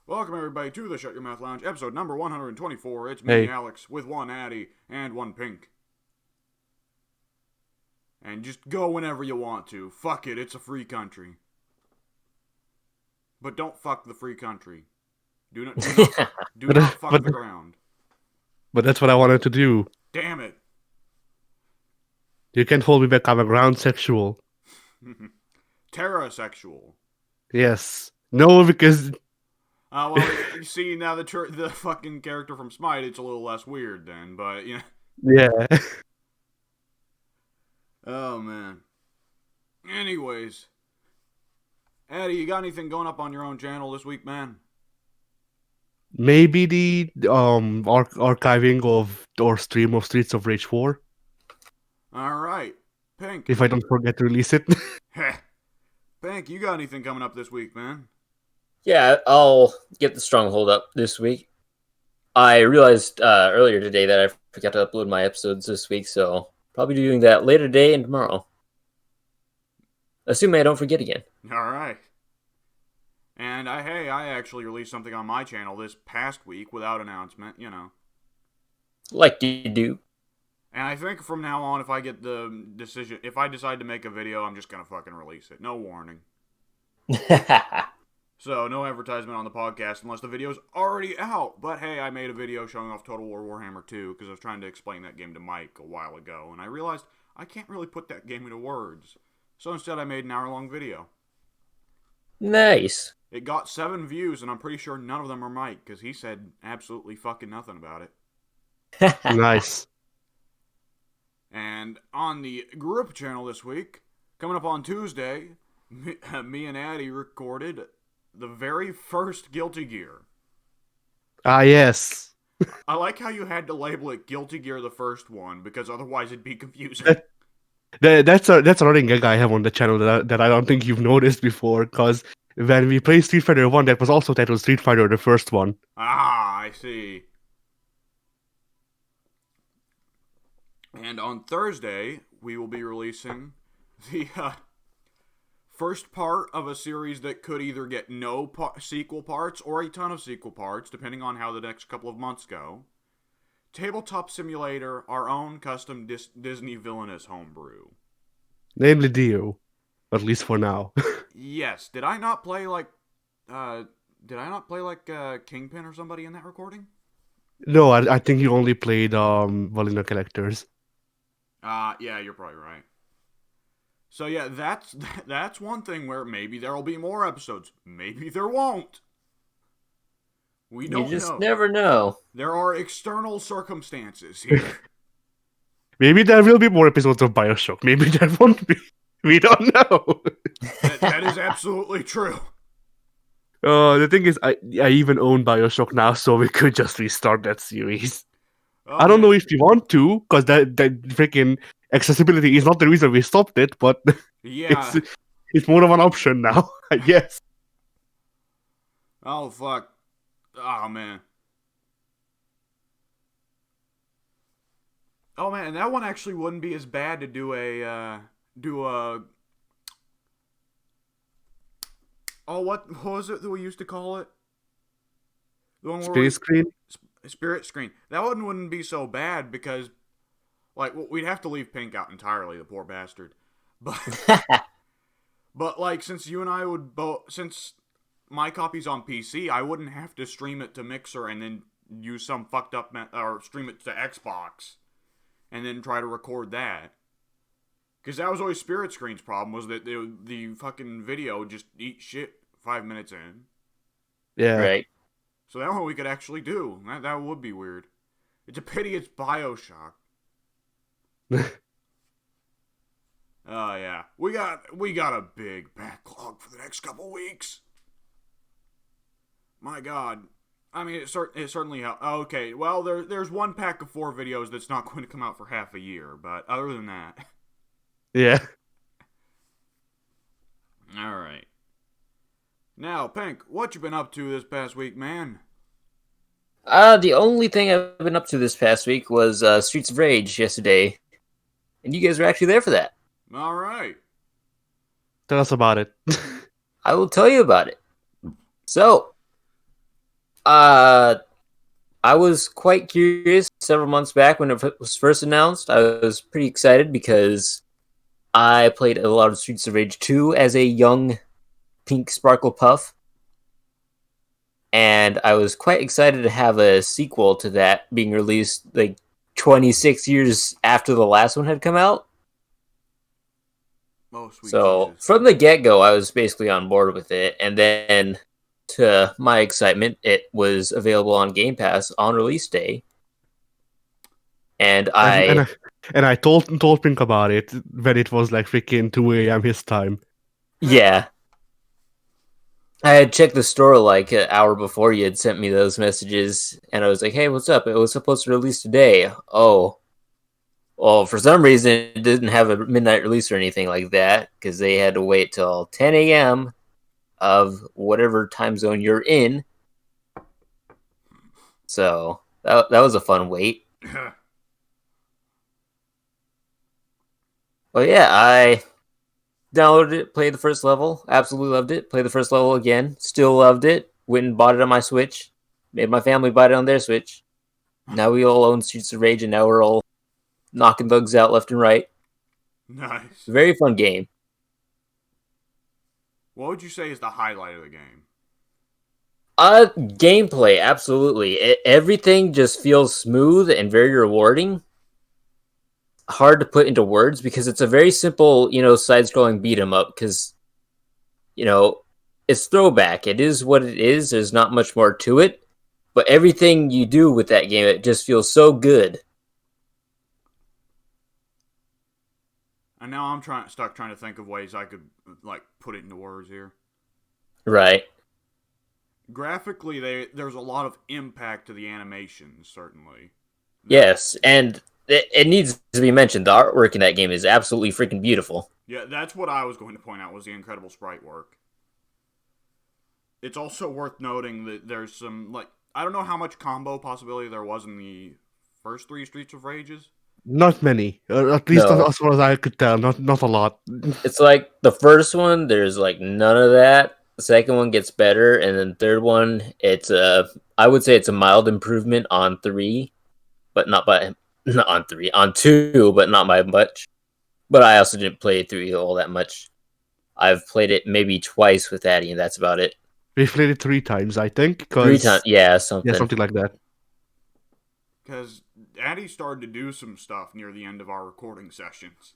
Welcome, everybody, to the Shut Your Mouth Lounge, episode number 124. It's me, Hey, Alex, with one Addy and one Pink. And just go whenever you want to. Fuck it, it's a free country. But don't fuck the free country. Do not, do not, do but not fuck but the ground. but that's what I wanted to do. Damn it. You can't hold me back. I'm a ground sexual. Terrasexual. Yes. No, because Well, you see, now the fucking character from Smite, it's a little less weird then, but, you know. yeah. Oh, man. Anyways. Addy, you got anything going up on your own channel this week, man? Maybe the archiving of or stream of Streets of Rage 4 Alright. Pink. if I don't forget to release it. Heh. Pink, you got anything coming up this week, man? Yeah, I'll get the stronghold up this week. I realized earlier today that I forgot to upload my episodes this week, so probably doing that later today and tomorrow. Assuming I don't forget again. Alright. And I actually released something on my channel this past week without announcement, you know. Like you do. And I think from now on, if I get the decision, if I decide to make a video, I'm just gonna fucking release it. No warning. So, no advertisement on the podcast unless the video's already out. But hey, I made a video showing off Total War Warhammer 2 because I was trying to explain that game to Mike a while ago. And I realized I can't really put that game into words. So instead I made an hour-long video. Nice. It got 7 views, and I'm pretty sure none of them are Mike, because he said absolutely fucking nothing about it. Nice. And on the group channel this week, coming up on Tuesday, me and Addy recorded the very first Guilty Gear. Ah, yes. I like how you had to label it Guilty Gear the first one, because otherwise it'd be confusing. That's a running gag I have on the channel that I don't think you've noticed before. Because when we played Street Fighter 1, that was also titled Street Fighter the first one. Ah, I see. And on Thursday, we will be releasing the first part of a series that could either get no sequel parts or a ton of sequel parts, depending on how the next couple of months go. Tabletop Simulator, our own custom Disney villainous homebrew. Namely Dio. At least for now. Yes, did I not play like Kingpin or somebody in that recording? No, I think you only played vanilla characters. Yeah, you're probably right. So yeah, that's one thing where maybe there'll be more episodes. Maybe there won't. We don't know. You just never know. There are external circumstances here. Maybe there will be more episodes of Bioshock. Maybe there won't be. We don't know. That is absolutely true. The thing is, I even own Bioshock now, so we could just restart that series. I don't know if we want to, because that freaking accessibility is not the reason we stopped it, but Yeah. it's more of an option now, I guess. Oh fuck. Oh man. Oh man, and that one actually wouldn't be as bad to do a oh, what was it that we used to call it? The one where Space screen? Spirit screen. That one wouldn't be so bad because, like, we'd have to leave Pink out entirely, the poor bastard. But like, since you and I would since my copy's on PC, I wouldn't have to stream it to Mixer and then use some fucked up or stream it to Xbox and then try to record that. Because that was always Spirit Screen's problem, was that the fucking video would just eat shit 5 minutes in. Yeah. Right. So that one we could actually do. That would be weird. It's a pity it's Bioshock. Oh yeah. We got a big backlog for the next couple weeks. My god. I mean, it certainly helped. Okay, well, there's one pack of 4 videos that's not going to come out for half a year, but other than that. Yeah. Alright. Now, Pink, what you been up to this past week, man? The only thing I've been up to this past week was Streets of Rage yesterday. And you guys were actually there for that. Alright. Tell us about it. I will tell you about it. So, I was quite curious several months back when it was first announced. I was pretty excited because I played a lot of Streets of Rage 2 as a young pink sparkle puff. And I was quite excited to have a sequel to that being released like 26 years after the last one had come out. Oh, sweet So Jesus. from the get-go, I was basically on board with it. And then to my excitement, it was available on Game Pass on release day. And And I told Pink about it when it was like freaking 2 a.m. his time. yeah. I had checked the store like an hour before you had sent me those messages, and I was like, hey, what's up? It was supposed to release today. Oh. Well, for some reason, it didn't have a midnight release or anything like that, because they had to wait till 10 a.m. of whatever time zone you're in. So, that was a fun wait. Well, yeah, I downloaded it, played the first level, absolutely loved it. Played the first level again, still loved it. Went and bought it on my Switch. Made my family buy it on their Switch. Now we all own Streets of Rage, and now we're all knocking bugs out left and right. Nice. Very fun game. What would you say is the highlight of the game? Gameplay, absolutely. Everything just feels smooth and very rewarding. Hard to put into words because it's a very simple, side-scrolling beat 'em up. Because, it's throwback. It is what it is. There's not much more to it. But everything you do with that game, it just feels so good. And now I'm stuck trying to think of ways I could like put it into words here. Right. Graphically, there's a lot of impact to the animations, certainly. Yes, and it needs to be mentioned. The artwork in that game is absolutely freaking beautiful. Yeah, that's what I was going to point out was the incredible sprite work. It's also worth noting that there's some I don't know how much combo possibility there was in the first 3 Streets of Rages. Not many, at least No. as far as I could tell. Not a lot. It's like the first one, there's like none of that. The second one gets better, and then the third one, I would say it's a mild improvement on 3, but not on 3, on 2, but not by much. But I also didn't play 3 all that much. I've played it maybe twice with Addy, and that's about it. We've played it 3 times, I think. 3 times, yeah, something. Yeah, something like that. Because Addy started to do some stuff near the end of our recording sessions.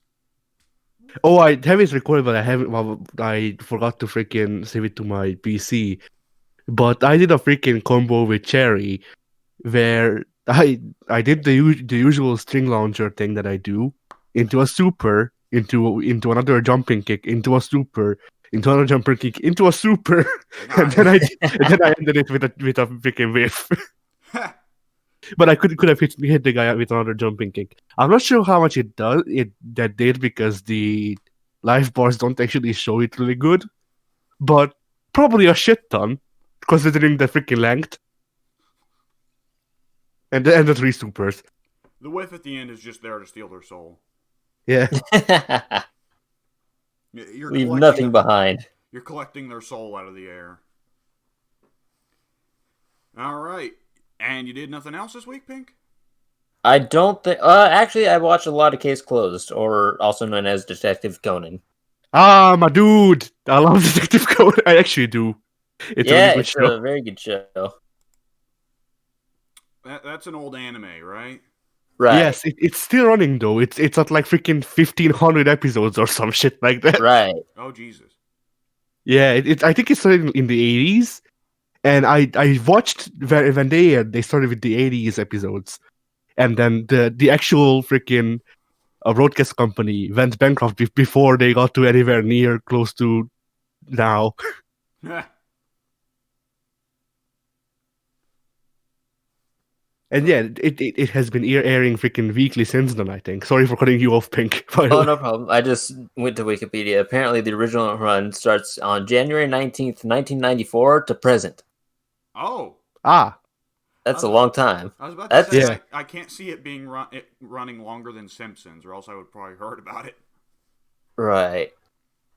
Oh, I have it recorded, but I haven't. Well, I forgot to freaking save it to my PC. But I did a freaking combo with Cherry, where I did the usual string launcher thing that I do into a super, into another jumping kick, into a super, into another jumping kick, into a super, and then I ended it with a freaking whiff. But I could have hit the guy with another jumping kick. I'm not sure how much it did because the life bars don't actually show it really good, but probably a shit ton considering the freaking length and the 3 supers. The whiff at the end is just there to steal their soul. Yeah. Leave nothing behind. You're collecting their soul out of the air. All right. And you did nothing else this week, Pink? I don't think... actually, I watched a lot of Case Closed, or also known as Detective Conan. Ah, my dude! I love Detective Conan. I actually do. It's a really good show. A very good show. That's an old anime, right? Right. Yes, it's still running, though. It's at like freaking 1,500 episodes or some shit like that. Right. Oh, Jesus. Yeah, I think it started in the 80s. And I watched when they started with the 80s episodes, and then the actual freaking broadcast company went bankrupt before they got to anywhere near close to now. And yeah, it has been airing freaking weekly since then, I think. Sorry for cutting you off, Pink. Oh, no problem. I just went to Wikipedia. Apparently, the original run starts on January 19th, 1994 to present. Oh. Ah. That's a long time. I was about to say, yeah. I can't see it being running longer than Simpsons, or else I would probably heard about it. Right.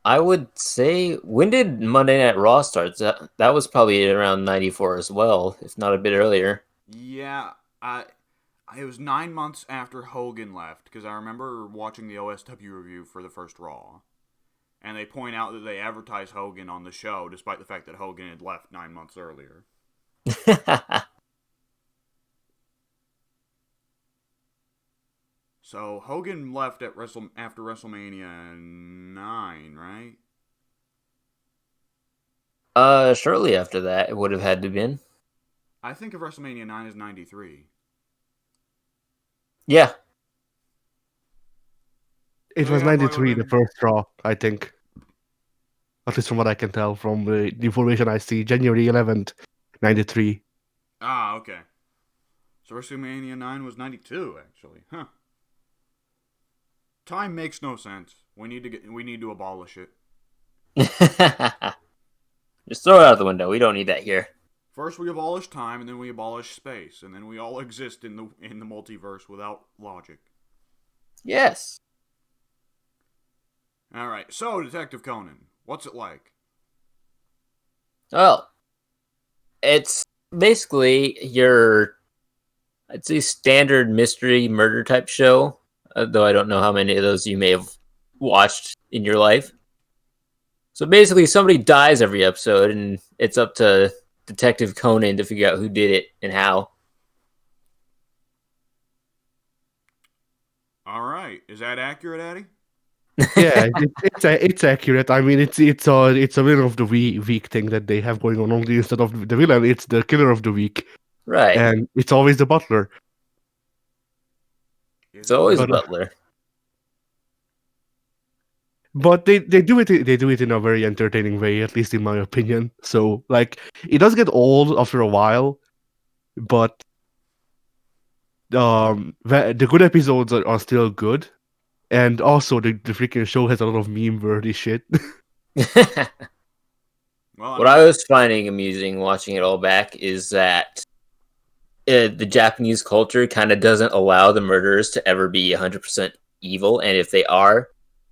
I would say, when did Monday Night Raw start? That was probably around 94 as well, if not a bit earlier. Yeah, it was 9 months after Hogan left, because I remember watching the OSW review for the first Raw. And they point out that they advertised Hogan on the show, despite the fact that Hogan had left 9 months earlier. So Hogan left at after WrestleMania 9, right? Shortly after that, it would have had to been. I think of WrestleMania 9 as 93. Yeah. It So was yeah, it probably 93, would've the been- first Raw, I think. At least from what I can tell from the information I see. January 11th, 93. Ah, okay. So WrestleMania 9 was 92, actually. Huh. Time makes no sense. We need to abolish it. Just throw it out the window. We don't need that here. First we abolish time, and then we abolish space, and then we all exist in the multiverse without logic. Yes. All right. So, Detective Conan, what's it like? Well, it's basically your, I'd say, standard mystery murder type show, though I don't know how many of those you may have watched in your life. So basically, somebody dies every episode, and it's up to Detective Conan to figure out who did it and how. All right. Is that accurate, Addy? Yeah, it's accurate. I mean, it's a winner of the week thing that they have going on. Only instead of the villain, it's the killer of the week, Right. and it's always the butler. It's always a But, butler. But they do it in a very entertaining way, at least in my opinion. So like it does get old after a while, but the good episodes are still good, and also the freaking show has a lot of meme worthy shit. Well, What I was finding amusing watching it all back is that the Japanese culture kind of doesn't allow the murderers to ever be 100% evil, and if they are,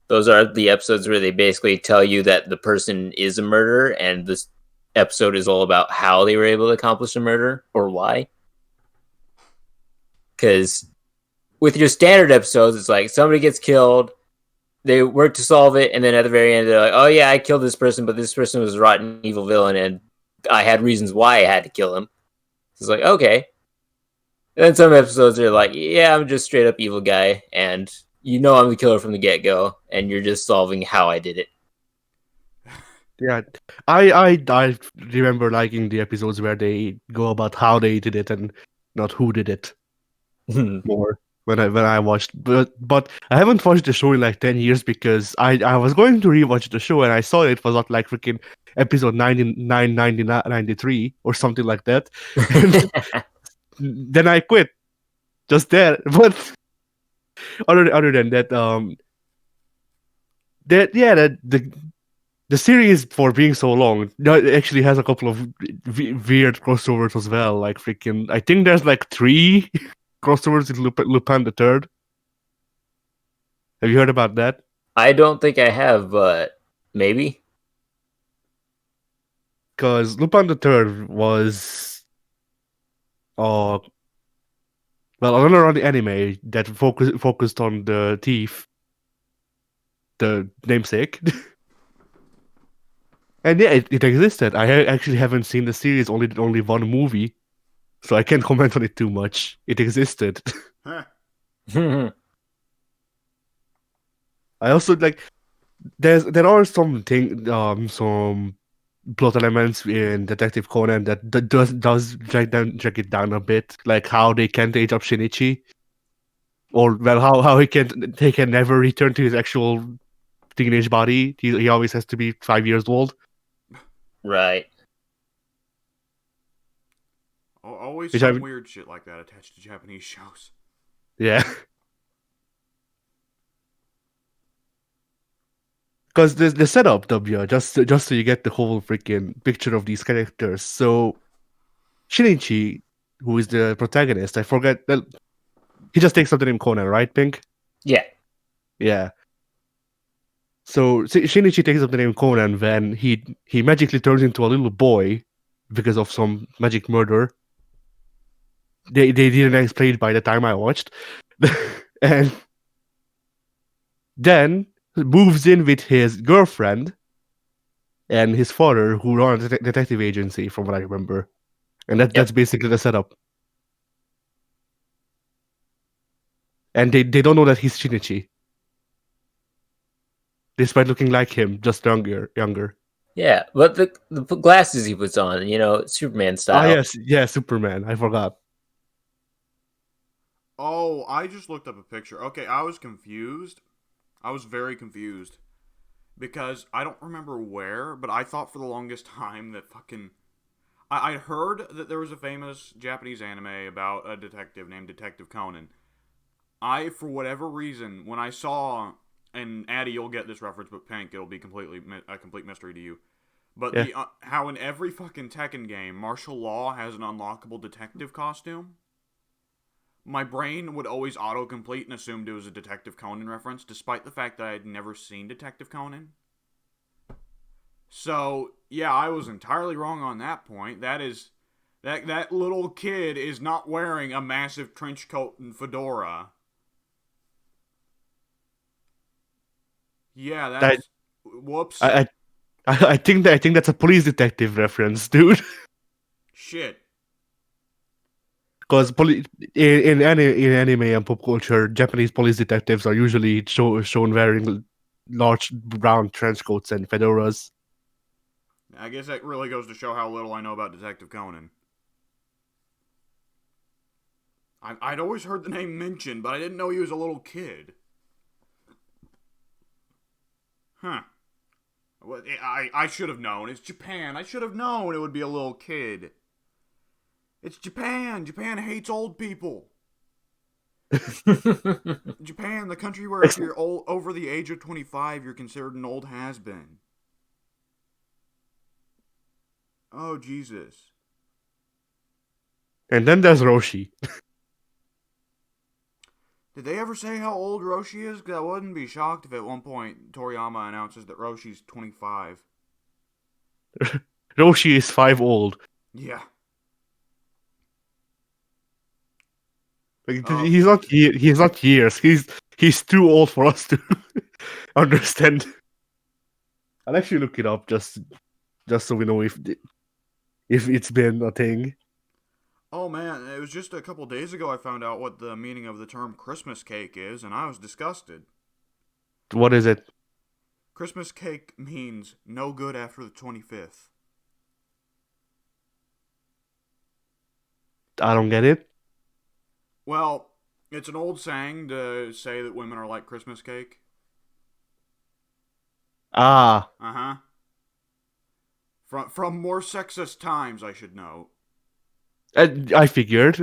those are the episodes where they basically tell you that the person is a murderer, and this episode is all about how they were able to accomplish a murder or why. Because with your standard episodes, it's like somebody gets killed, they work to solve it, and then at the very end, they're like, "Oh yeah, I killed this person, but this person was a rotten evil villain, and I had reasons why I had to kill him." It's like, okay. And then some episodes are like, "Yeah, I'm just straight up evil guy, and you know I'm the killer from the get go, and you're just solving how I did it." Yeah, I remember liking the episodes where they go about how they did it and not who did it more when I watched, but I haven't watched the show in like 10 years because I was going to rewatch the show and I saw it was not like freaking episode 99, 99, 93 or something like that, and then I quit just there. But other than that, that the series for being so long actually has a couple of weird crossovers as well. Like freaking, I think there's like 3 crossovers with Lupin the Third. Have you heard about that? I don't think I have, but maybe. Because Lupin the Third was, uh, well, another anime that focused on the thief, the namesake. And yeah, it existed. I actually haven't seen the series, only one movie, so I can't comment on it too much. It existed. Huh. I also like there are some plot elements in Detective Conan that does drag it down a bit, like how they can't age up Shinichi, or well how he can never return to his actual teenage body. He always has to be 5 years old. Right. Always Which some weird shit like that attached to Japanese shows. Yeah. Because the setup, W, just so you get the whole freaking picture of these characters. So Shinichi, who is the protagonist, I forget. Well, he just takes up the name Conan, right, Pink? Yeah. Yeah. So Shinichi takes up the name Conan when he magically turns into a little boy because of some magic murder. They didn't explain it by the time I watched, and then moves in with his girlfriend and his father, who run a detective agency, from what I remember, and that's basically the setup. And they don't know that he's Shinichi, despite looking like him, just younger. Yeah, but the glasses he puts on, Superman Ah, style. yes, yeah, Superman. I forgot. Oh, I just looked up a picture. Okay, I was confused. I was very confused. Because I don't remember where, but I thought for the longest time that fucking... I'd heard that there was a famous Japanese anime about a detective named Detective Conan. For whatever reason, when I saw... And Addy, you'll get this reference, but Pink, it'll be a complete mystery to you. But Yeah. how in every fucking Tekken game, martial law has an unlockable detective costume. My brain would always autocomplete and assumed it was a Detective Conan reference, despite the fact that I had never seen Detective Conan. So, yeah, I was entirely wrong on that point. That little kid is not wearing a massive trench coat and fedora. Yeah, I that's... Whoops. I I think that's a police detective reference, dude. Shit. Because in anime and pop culture, Japanese police detectives are usually shown wearing large brown trench coats and fedoras. I guess that really goes to show how little I know about Detective Conan. I'd always heard the name mentioned, but I didn't know he was a little kid. Huh. I should have known. It's Japan. I should have known it would be a little kid. It's Japan. Japan hates old people. Japan, the country where if you're over the age of 25, you're considered an old has-been. Oh, Jesus. And then there's Roshi. Did they ever say how old Roshi is? Because I wouldn't be shocked if at one point Toriyama announces that Roshi's 25. Roshi is 5 old. Yeah. Like, he's not years. He's too old for us to understand. I'll actually look it up just so we know if it's been a thing. Oh man, it was just a couple days ago I found out what the meaning of the term Christmas cake is, and I was disgusted. What is it? Christmas cake means no good after the 25th. I don't get it. Well, it's an old saying to say that women are like Christmas cake. Ah, Uh-huh. From more sexist times, I should note. I figured.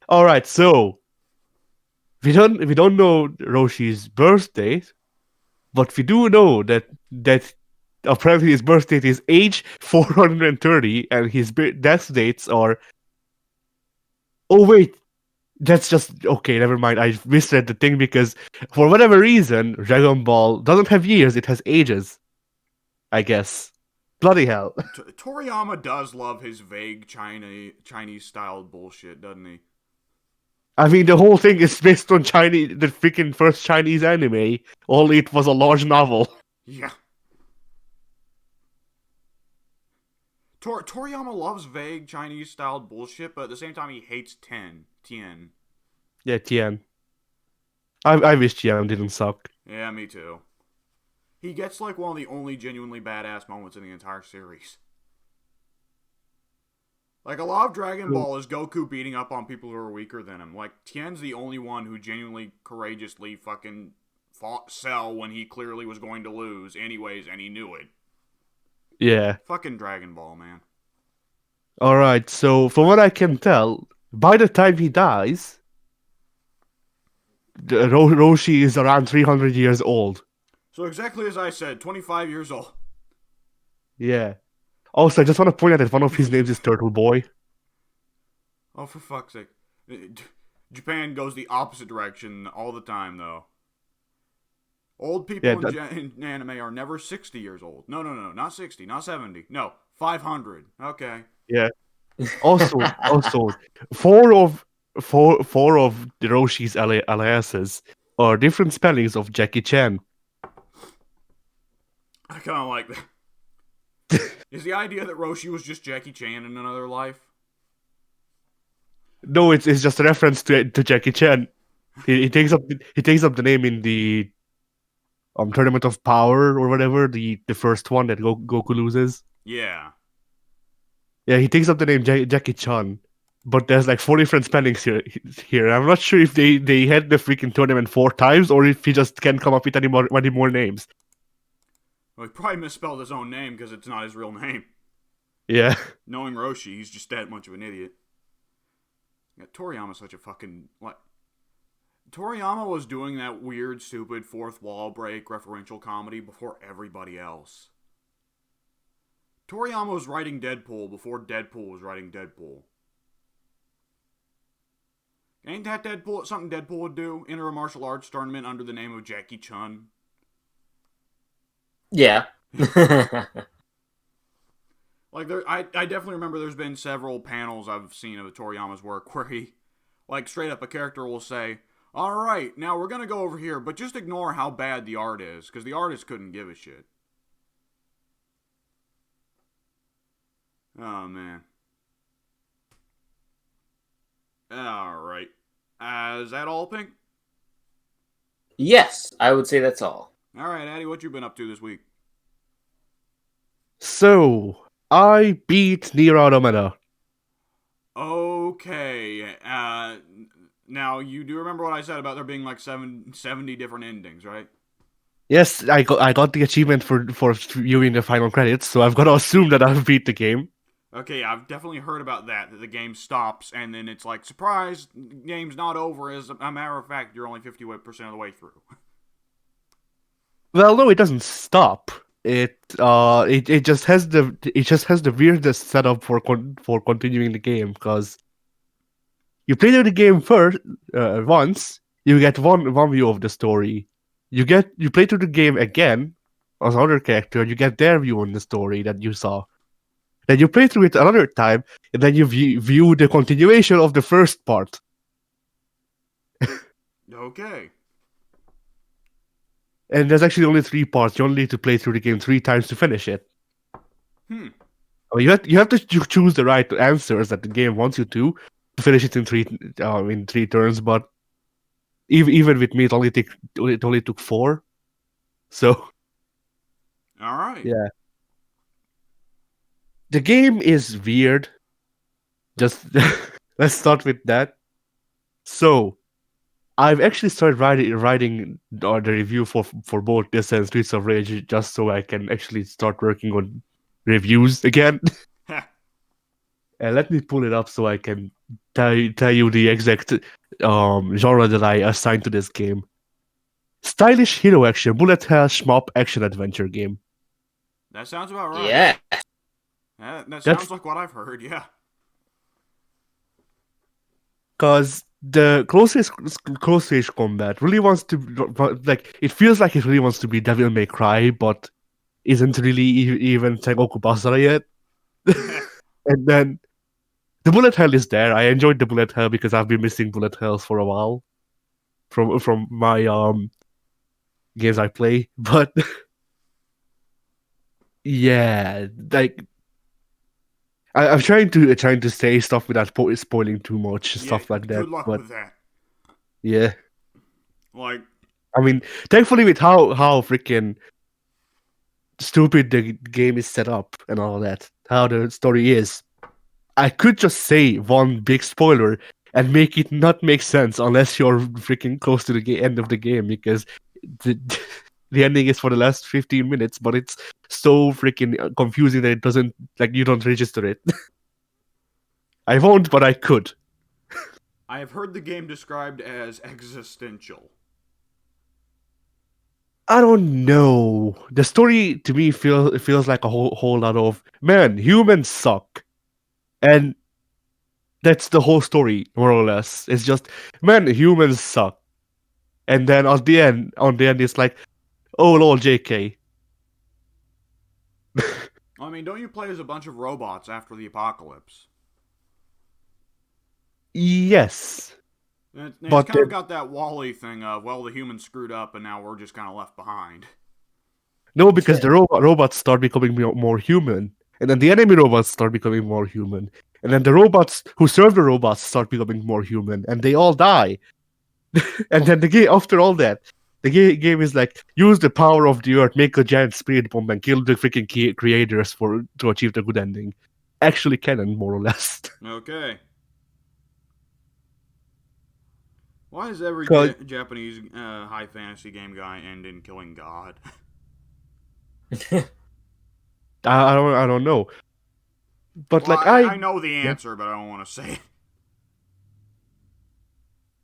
All right, so we don't know Roshi's birthday, but we do know that apparently his birth date is age 430, and his death dates are. Oh wait, that's just okay. Never mind. I misread the thing because for whatever reason, Dragon Ball doesn't have years; it has ages. I guess. Bloody hell. Toriyama does love his vague Chinese-styled bullshit, doesn't he? I mean, the whole thing is based on the freaking first Chinese anime. Only it was a large novel. Yeah. Toriyama loves vague Chinese-styled bullshit, but at the same time he hates Tien. Yeah, Tien. I wish Tien didn't suck. Yeah, me too. He gets like one of the only genuinely badass moments in the entire series. Like, a lot of Dragon Ball is Goku beating up on people who are weaker than him. Like, Tien's the only one who genuinely, courageously fucking fought Cell when he clearly was going to lose anyways, and he knew it. Yeah. Fucking Dragon Ball, man. Alright, so from what I can tell, by the time he dies, Roshi is around 300 years old. So exactly as I said, 25 years old. Yeah. Also, I just want to point out that one of his names is Turtle Boy. Oh, for fuck's sake. Japan goes the opposite direction all the time, though. Old people in anime are never 60 years old. No, not 60, not 70. No, 500. Okay. Yeah. Also, four of Roshi's aliases are different spellings of Jackie Chan. I kind of like that. Is the idea that Roshi was just Jackie Chan in another life? No, it's just a reference to Jackie Chan. He takes up the name in the Tournament of Power or whatever, the first one that Goku loses. Yeah. Yeah, he takes up the name Jackie Chan, but there's like 4 different spellings here. I'm not sure if they had the freaking tournament 4 times or if he just can't come up with any more names. Well, he probably misspelled his own name because it's not his real name. Yeah. Knowing Roshi, he's just that much of an idiot. Yeah, Toriyama's such a fucking... Toriyama was doing that weird, stupid fourth wall break referential comedy before everybody else. Toriyama was writing Deadpool before Deadpool was writing Deadpool. Ain't that something Deadpool would do? Enter a martial arts tournament under the name of Jackie Chun? Yeah. Like, I definitely remember there's been several panels I've seen of Toriyama's work where he, like, straight up a character will say, alright, now we're gonna go over here, but just ignore how bad the art is, because the artist couldn't give a shit. Oh, man. Alright. Is that all, Pink? Yes, I would say that's all. Alright, Addy, what you been up to this week? So, I beat Nier Automata. Okay. Now, you do remember what I said about there being like 70 different endings, right? Yes, I got the achievement for viewing the final credits, so I've got to assume that I've beat the game. Okay, I've definitely heard about that the game stops, and then it's like, surprise, game's not over. As a matter of fact, you're only 50% of the way through. Well, no, it doesn't stop. It just has the weirdest setup for continuing the game, because you play through the game first once, you get one view of the story. You play through the game again as another character, you get their view on the story that you saw. Then you play through it another time, and then you view the continuation of the first part. Okay. And there's actually only 3 parts. You only need to play through the game 3 times to finish it. I mean, you have to choose the right answers that the game wants you to finish it in 3 turns. But even with me, it only took 4. So. All right. Yeah. The game is weird. Just let's start with that. So, I've actually started writing the review for both this and Streets of Rage just so I can actually start working on reviews again. And let me pull it up so I can tell you the exact genre that I assigned to this game. Stylish hero action, bullet hell shmup action adventure game. That sounds about right. Yeah. That sounds like what I've heard, yeah. Because the close-range combat really wants to, like, it feels like it really wants to be Devil May Cry, but isn't really even Sengoku Basara yet. And then the bullet hell is there. I enjoyed the bullet hell because I've been missing bullet hells for a while from my games I play. But yeah, like I'm trying to say stuff without spoiling too much, stuff like that. Good luck with that. Yeah. Like, I mean, thankfully with how freaking stupid the game is set up and all that, how the story is, I could just say one big spoiler and make it not make sense unless you're freaking close to the end of the game, because the ending is for the last 15 minutes, but it's so freaking confusing that it doesn't, like, you don't register it. I won't, but I could. I have heard the game described as existential. I don't know. The story to me feels like a whole lot of, man, humans suck. And that's the whole story, more or less. It's just, man, humans suck. And then on the end it's like, Oh lol, JK. I mean, don't you play as a bunch of robots after the apocalypse? Yes, It's but kind of got that Wall-E thing of, well, the humans screwed up and now we're just kind of left behind. no, because the robots start becoming more human, and then the enemy robots start becoming more human, and then the robots who serve the robots start becoming more human, and they all die. And then the game, after all that, the game is like use the power of the earth, make a giant spirit bomb, and kill the freaking creators to achieve the good ending. Actually, canon more or less. Okay. Why does every 'Cause Japanese high fantasy game guy end in killing God? I don't know, but Well, like I know the yeah, answer, but I don't want to say it.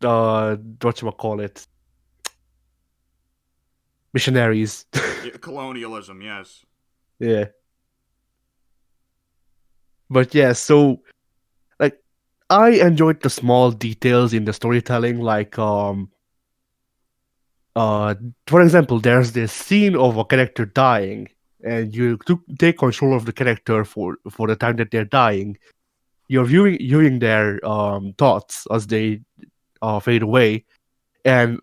whatchamacallit, missionaries. Yeah, colonialism, yes. Yeah, but yeah, so like I enjoyed the small details in the storytelling, like uh for example, there's this scene of a character dying, and you take control of the character for the time that they're dying. You're viewing their thoughts as they fade away, and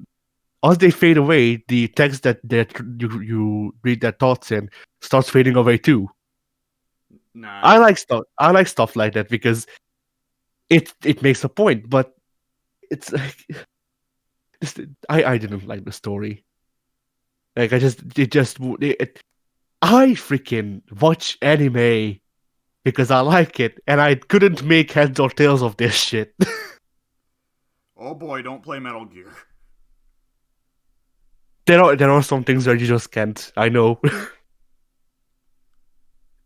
as they fade away, the text that you read their thoughts in starts fading away too. Nice. I like stuff like that because it makes a point, but it's like I didn't like the story. Like I freaking watch anime because I like it, and I couldn't make heads or tails of this shit. Oh boy, don't play Metal Gear. There are some things where you just can't. I know,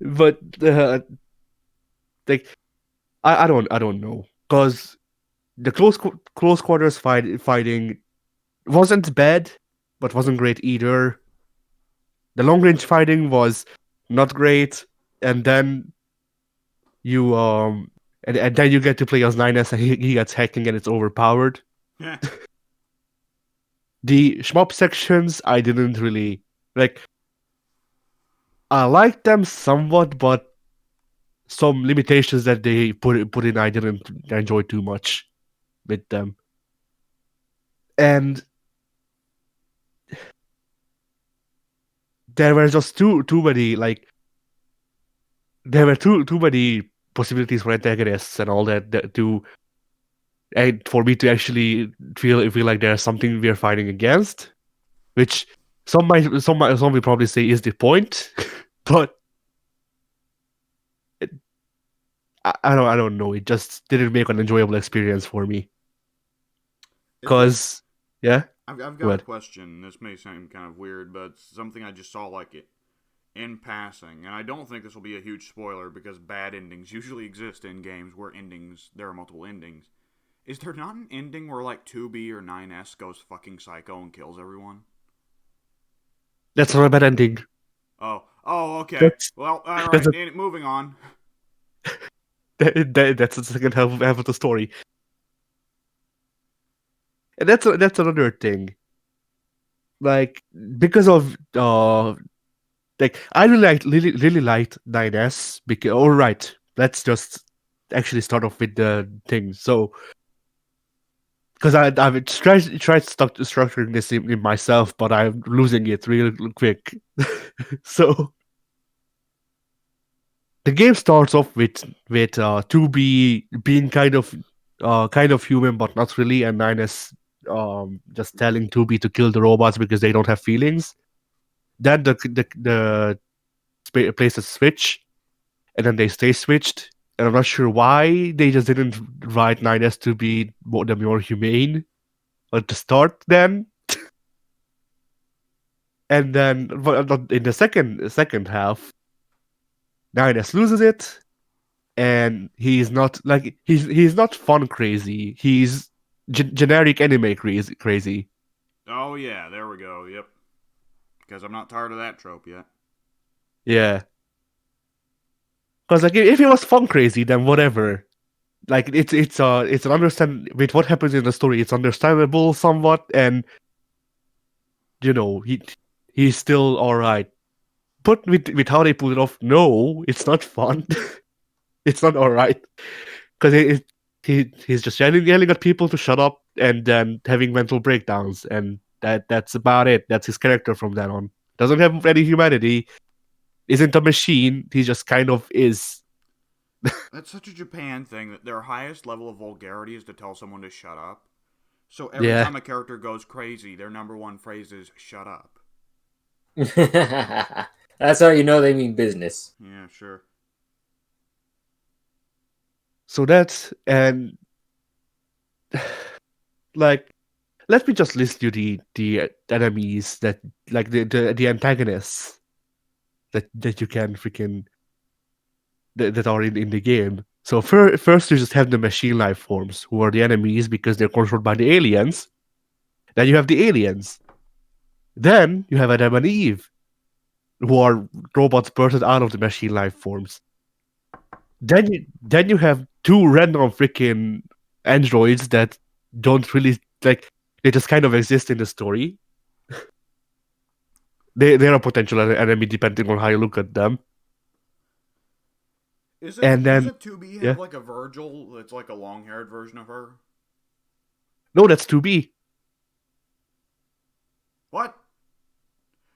but like I don't know because the close quarters fighting wasn't bad, but wasn't great either. The long range fighting was not great, and then you and then you get to play as 9S and he gets hacking and it's overpowered. The shmup sections I didn't really like. I liked them somewhat, but some limitations that they put in I didn't enjoy too much with them. And there were just too many like there were too many possibilities for antagonists and all that to and for me to actually feel like there's something we're fighting against, which some will probably say is the point, but it, I don't know. It just didn't make an enjoyable experience for me. Cause yeah, I've go got a ahead. question. This may sound kind of weird, but it's something I just saw like it in passing, and I don't think this will be a huge spoiler because bad endings usually exist in games where there are multiple endings. Is there not an ending where like 2B or 9S goes fucking psycho and kills everyone? That's not a bad ending. Oh, okay. That's Well, all that's right. Moving on. that's the second half of the story, and that's another thing. Like because of like I really liked 9S because all right, let's just actually start off with the thing. So because I've tried structuring this in myself, but I'm losing it real quick. So the game starts off with 2B being kind of human but not really, and 9S just telling 2B to kill the robots because they don't have feelings. Then the places switch, and then they stay switched. And I'm not sure why they just didn't write 9S to be more humane at the start then. And then in the second half, 9S loses it, and he's not like he's not fun crazy. He's generic anime crazy. Oh yeah, there we go. Yep. Because I'm not tired of that trope yet. Yeah, because like if he was fun crazy, then whatever. Like it's an understand with what happens in the story. It's understandable somewhat, and you know he's still alright. But with how they pull it off, no, it's not fun. It's not alright. Because he's just yelling at people to shut up and then having mental breakdowns, and that's about it. That's his character from then on. Doesn't have any humanity, isn't a machine, he just kind of is. That's such a Japan thing that their highest level of vulgarity is to tell someone to shut up. So every Yeah. time a character goes crazy, their number one phrase is "shut up." That's how you know they mean business. Yeah, sure. So that's, and like, let me just list you the enemies that, like, the antagonists that you can freaking that are in the game. So first you just have the machine life forms, who are the enemies because they're controlled by the aliens. Then you have the aliens. Then you have Adam and Eve, who are robots birthed out of the machine life forms. Then you have two random freaking androids that don't really, like, they just kind of exist in the story. They're a potential enemy depending on how you look at them. And then doesn't 2B yeah, have like a Virgil that's like a long-haired version of her? no, that's 2B. What?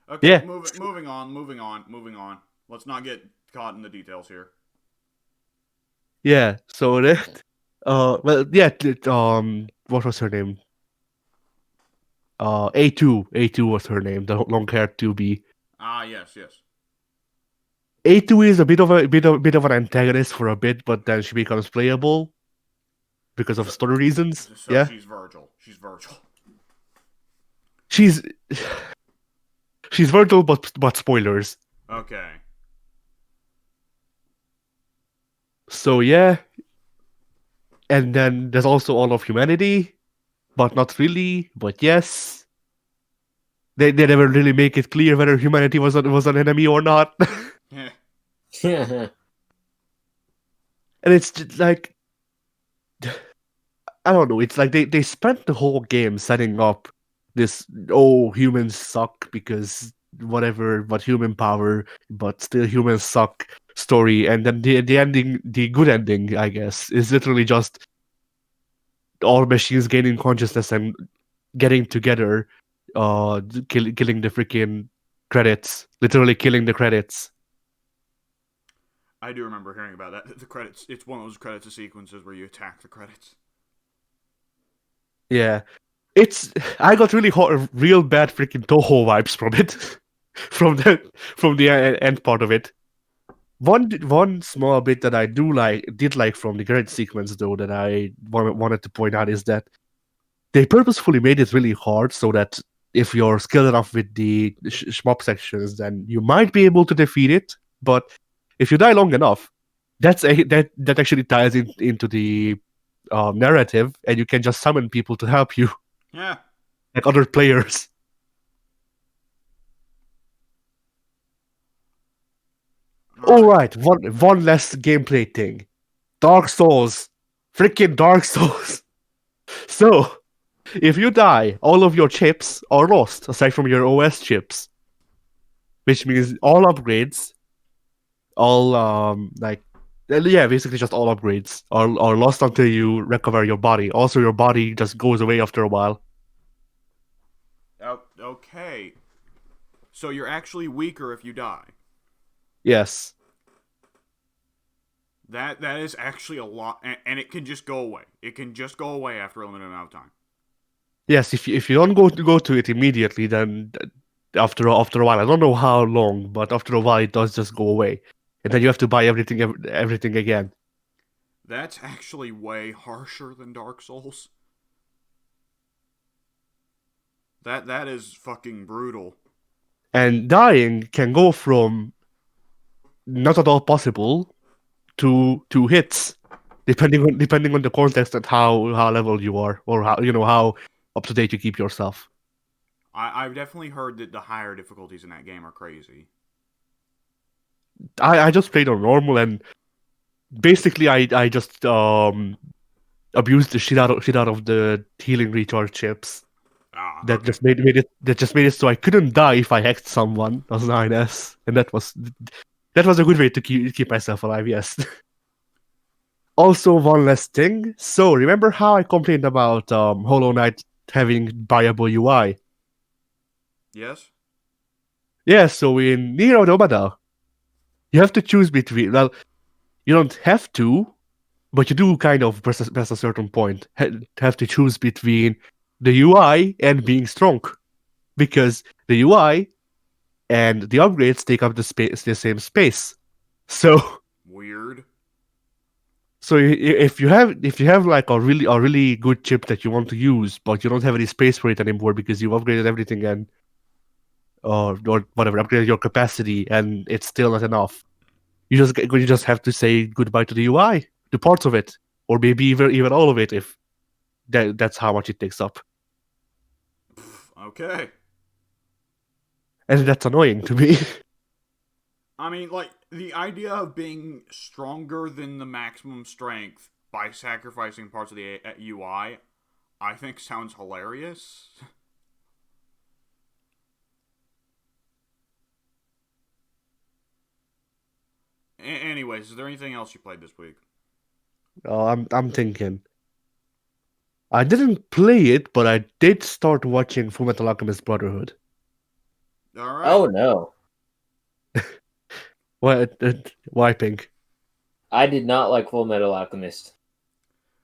Okay, Yeah. moving on. Let's not get caught in the details here. Yeah, so that, well, yeah, what was her name? A2 was her name, the long-haired 2B. Ah, yes. A2 is a bit of an antagonist for a bit, but then she becomes playable because of story reasons. So Yeah, she's Virgil. she's Virgil, but spoilers. Okay. So yeah, and then there's also all of humanity, but not really. But yes, they never really make it clear whether humanity was an enemy or not. Yeah. And it's just like, I don't know. It's like they spent the whole game setting up this, oh, humans suck because whatever, but human power, but still humans suck story, and then the ending, the good ending, I guess, is literally just all machines gaining consciousness and getting together, killing the freaking credits, literally killing the credits. I do remember hearing about that. The credits, it's one of those credits sequences where you attack the credits. Yeah, I got real bad freaking Toho vibes from it, from the end part of it. One small bit that I did like from the credit sequence, though, that I wanted to point out, is that they purposefully made it really hard so that if you're skilled enough with the shmup sections, then you might be able to defeat it. But if you die long enough, that actually ties into the narrative, and you can just summon people to help you. Yeah. Like other players. All right, one last gameplay thing. Dark Souls. Freaking Dark Souls. So, if you die, all of your chips are lost, aside from your OS chips. Which means all upgrades, basically just all upgrades are lost until you recover your body. Also, your body just goes away after a while. Oh, okay. So you're actually weaker if you die. Yes. That is actually a lot, and it can just go away. It can just go away after a limited amount of time. Yes, if you don't go to it immediately, then after a while, I don't know how long, but after a while it does just go away, and then you have to buy everything again. That's actually way harsher than Dark Souls. That is fucking brutal. And dying can go from not at all possible to hits, depending on the context and how level you are, or how up to date you keep yourself. I've definitely heard that the higher difficulties in that game are crazy. I just played on normal, and basically I just abused the shit out of the healing recharge chips. that Okay. just made it so I couldn't die if I hacked someone as 9S, and that was a good way to keep myself alive. Yes. Also, one last thing. So, remember how I complained about Hollow Knight having viable UI? Yes. Yeah. So in Nier Automata, you have to choose between. Well, you don't have to, but you do kind of past a certain point have to choose between the UI and being strong, because the UI and the upgrades take up the same space. So Weird. if you have like a really good chip that you want to use, but you don't have any space for it anymore because you've upgraded everything and or whatever, upgraded your capacity, and it's still not enough. You just have to say goodbye to the UI, to parts of it, or maybe even all of it if that's how much it takes up. Okay. And that's annoying to me. I mean, like, the idea of being stronger than the maximum strength by sacrificing parts of the UI, I think sounds hilarious. Anyways, is there anything else you played this week? I'm thinking. I didn't play it, but I did start watching Fullmetal Alchemist Brotherhood. All right. Oh no, Why Pink? I did not like Full Metal Alchemist.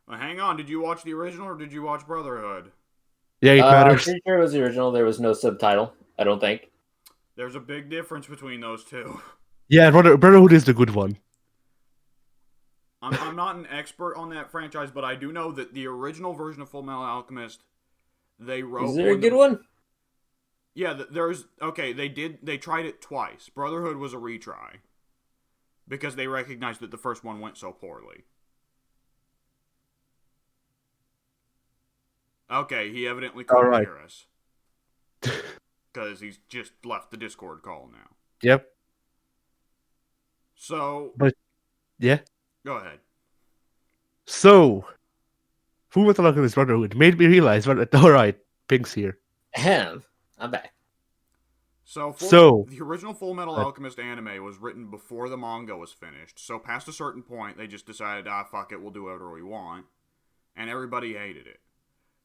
Well, hang on. Did you watch the original or did you watch Brotherhood? Yeah, it I'm matters. pretty sure it was the original. There was no subtitle. I don't think. There's a big difference between those two. Yeah, Brotherhood is the good one. I'm not an expert on that franchise, but I do know that the original version of Full Metal Alchemist, they wrote. Is there a good one? Yeah, there's okay. They tried it twice. Brotherhood was a retry because they recognized that the first one went so poorly. Okay, he evidently couldn't hear us because he's just left the Discord call now. Yep. So, But yeah. Go ahead. So, Fullmetal Alchemist Brotherhood made me realize. All right, Pink's here. Ahem. I'm back. So the original Full Metal Alchemist anime was written before the manga was finished. So past a certain point, they just decided, fuck it, we'll do whatever we want, and everybody hated it.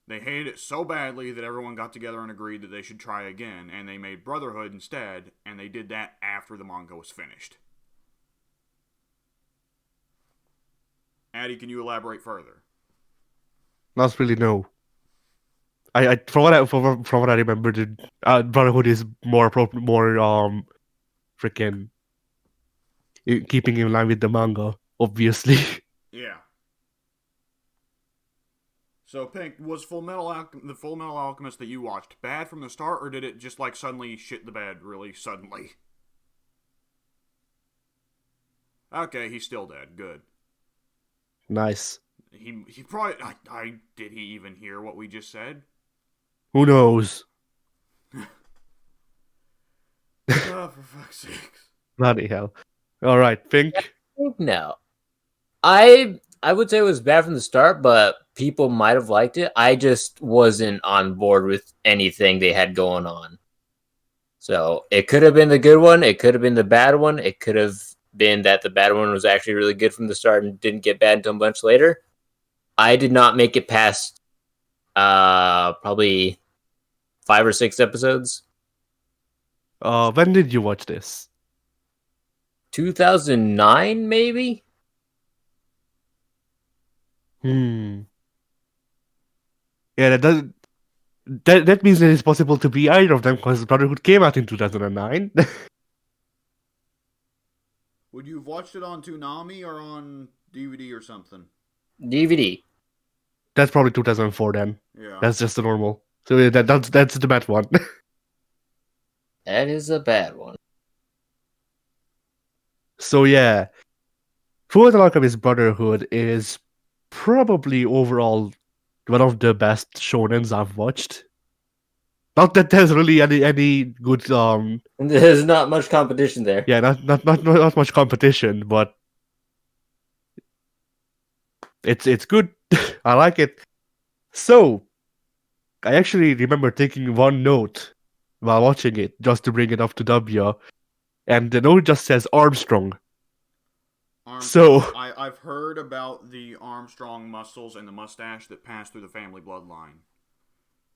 They hated it so badly that everyone got together and agreed that they should try again, and they made Brotherhood instead, and they did that after the manga was finished. Addy, can you elaborate further? Not really, no. I from what I remember, the Brotherhood is more freaking keeping in line with the manga, obviously. Yeah. So, Pink, was the Full Metal Alchemist that you watched bad from the start, or did it just like suddenly shit the bed really suddenly? Okay, he's still dead. Good. Nice. He probably did he even hear what we just said? Who knows? Oh, for fuck's sakes! Bloody hell! All right, Pink. No, I would say it was bad from the start, but people might have liked it. I just wasn't on board with anything they had going on. So it could have been the good one. It could have been the bad one. It could have been that the bad one was actually really good from the start and didn't get bad until a bunch later. I did not make it past probably 5 or 6 episodes. When did you watch this? 2009, maybe? Yeah, that means that it's possible to be either of them because Brotherhood came out in 2009. Would you have watched it on Toonami or on DVD or something? DVD. That's probably 2004 then. Yeah. That's just the normal. So yeah, that's the bad one. That is a bad one. So yeah, Fullmetal Alchemist Brotherhood is probably overall one of the best shonens I've watched. Not that there's really any good There's not much competition there. Yeah, not much competition, but it's good. I like it. So I actually remember taking one note while watching it just to bring it up to W, and the note just says Armstrong. Armstrong. So I've heard about the Armstrong muscles and the mustache that pass through the family bloodline.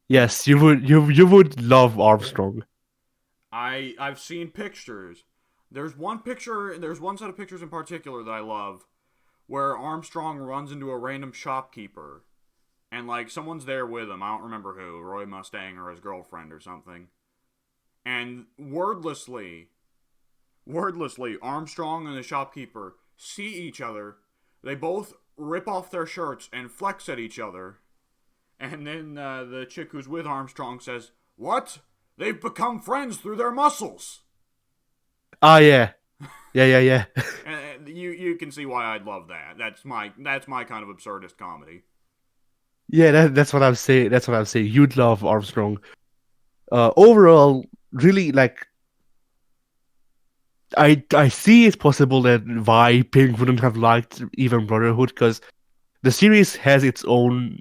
yes, you would love Armstrong. I've seen pictures. There's one set of pictures in particular that I love where Armstrong runs into a random shopkeeper and like someone's there with him. I don't remember who, Roy Mustang or his girlfriend or something. And wordlessly, Armstrong and the shopkeeper see each other. They both rip off their shirts and flex at each other. And then the chick who's with Armstrong says, "What? They've become friends through their muscles." Ah, yeah. Yeah. And you can see why I'd love that. That's my kind of absurdist comedy. Yeah, that's what I'm saying. That's what I'm saying. You'd love Armstrong. Overall, really, like, I see it's possible that why Pink wouldn't have liked even Brotherhood, because the series has its own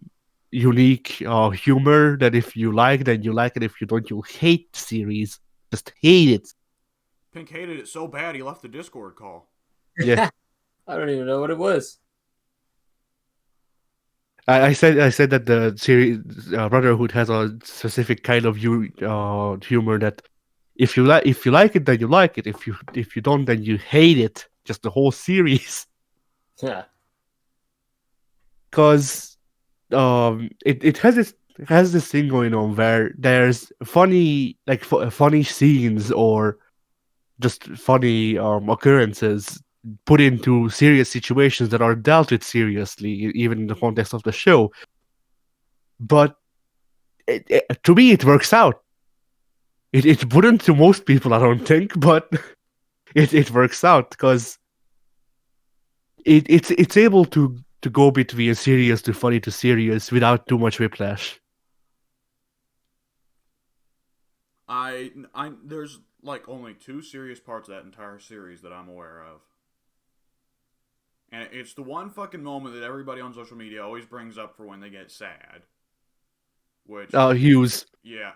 unique humor that if you like, then you like it. If you don't, you'll hate the series. Just hate it. Pink hated it so bad he left the Discord call. Yeah. I don't even know what it was. I said that the series Brotherhood has a specific kind of humor that if you like it, then you like it. If you don't, then you hate it. Just the whole series. Yeah. Because it has this thing going on where there's funny funny scenes or just funny occurrences put into serious situations that are dealt with seriously, even in the context of the show. But to me, it works out. It wouldn't to most people, I don't think, but it works out because it's able to go between serious to funny to serious without too much whiplash. There's like only 2 serious parts of that entire series that I'm aware of. And it's the one fucking moment that everybody on social media always brings up for when they get sad. Which Hughes. Yeah.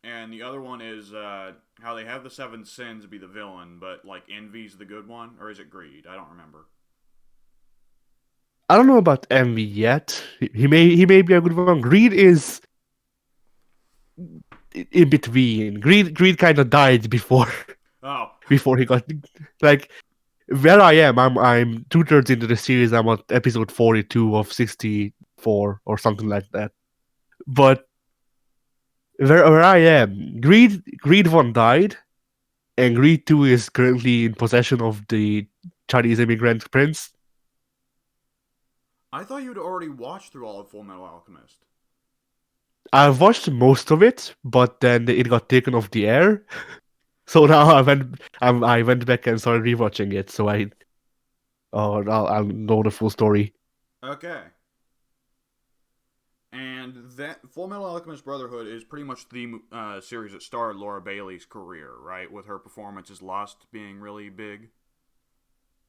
And the other one is how they have the 7 sins be the villain, but like envy's the good one, or is it greed? I don't remember. I don't know about envy yet. He may be a good one. Greed is in between. Greed kind of died before before he got like where I am. I'm 2/3 into the series. I'm on episode 42 of 64 or something like that. But where I am, Greed 1 died, and Greed 2 is currently in possession of the Chinese immigrant prince. I thought you'd already watched through all of Full Metal Alchemist. I've watched most of it, but then it got taken off the air. So now I went back and started rewatching it. So I'll know the full story. Okay. And that Full Metal Alchemist Brotherhood is pretty much the series that started Laura Bailey's career, right? With her performance as Lost being really big.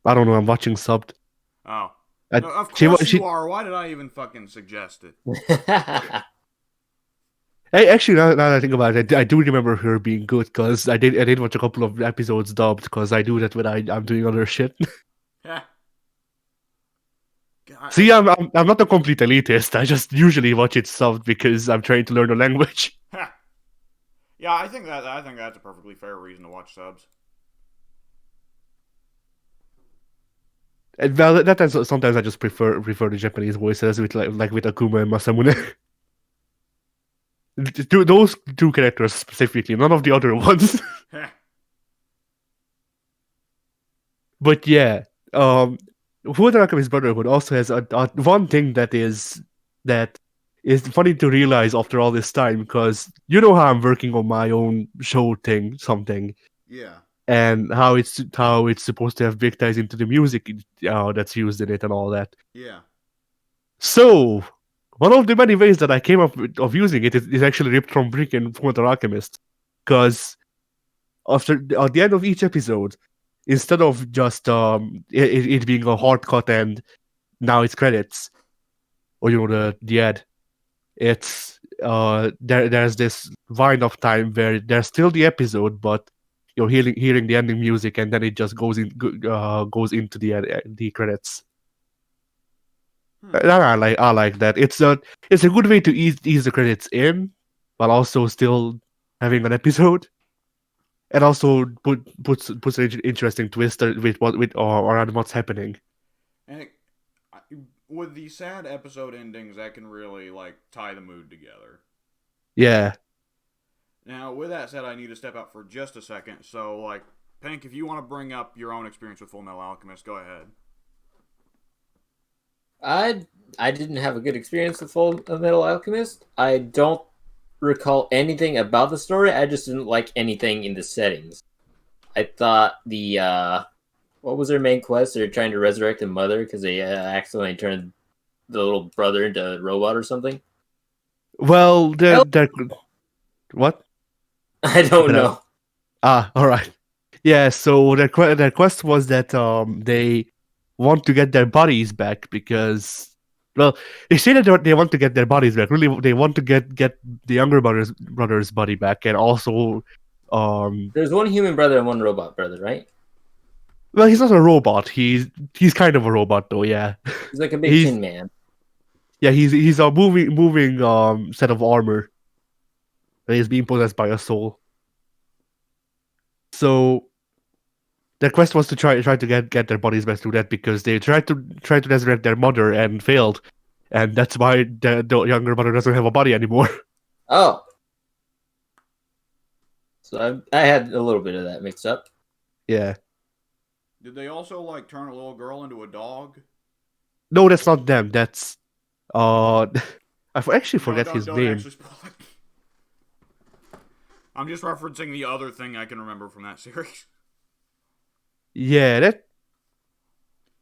I don't know. I'm watching subbed. Oh. No, of course you are. Why did I even fucking suggest it? Hey, actually, now that I think about it, I do remember her being good because I did watch a couple of episodes dubbed because I do that when I'm doing other shit. See, I'm not a complete elitist. I just usually watch it subbed because I'm trying to learn the language. Yeah, I think that's a perfectly fair reason to watch subs. And well, that times sometimes I just prefer the Japanese voices with like with Akuma and Masamune. Those 2 characters specifically, none of the other ones. But yeah, Fullmetal Alchemist Brotherhood also has a one thing that is funny to realize after all this time, because you know how I'm working on my own show something. Yeah. And how it's supposed to have big ties into the music that's used in it and all that. Yeah. So one of the many ways that I came up with, of using it is actually ripped from Brick and Fullmetal Alchemist, because at the end of each episode, instead of just it being a hard cut and now it's credits, or the ad, it's there's this wind of time where there's still the episode, but you're hearing the ending music, and then it just goes into the credits. I like that. It's a good way to ease the credits in, while also still having an episode, and also puts an interesting twist with around what's happening. And with the sad episode endings, that can really tie the mood together. Yeah. Now, with that said, I need to step out for just a second. So, Pink, if you want to bring up your own experience with Fullmetal Alchemist, go ahead. I didn't have a good experience with Full Metal Alchemist. I don't recall anything about the story. I just didn't like anything in the settings. I thought what was their main quest? They're trying to resurrect the mother because they accidentally turned the little brother into a robot or something. Well, what? I don't know. All right. Yeah, so their quest was that they want to get their bodies back because, well, they say that they want to get their bodies back. Really, they want to get the younger brother's body back, and also there's one human brother and one robot brother, right? Well, he's not a robot. He's kind of a robot, though. Yeah. He's like a big tin man. Yeah, he's a moving set of armor that is being possessed by a soul. So their quest was to try to get their bodies back through that, because they tried to resurrect their mother and failed, and that's why the younger brother doesn't have a body anymore. Oh, so I had a little bit of that mixed up. Yeah. Did they also turn a little girl into a dog? No, that's not them. That's I actually forget his name. I'm just referencing the other thing I can remember from that series. Yeah,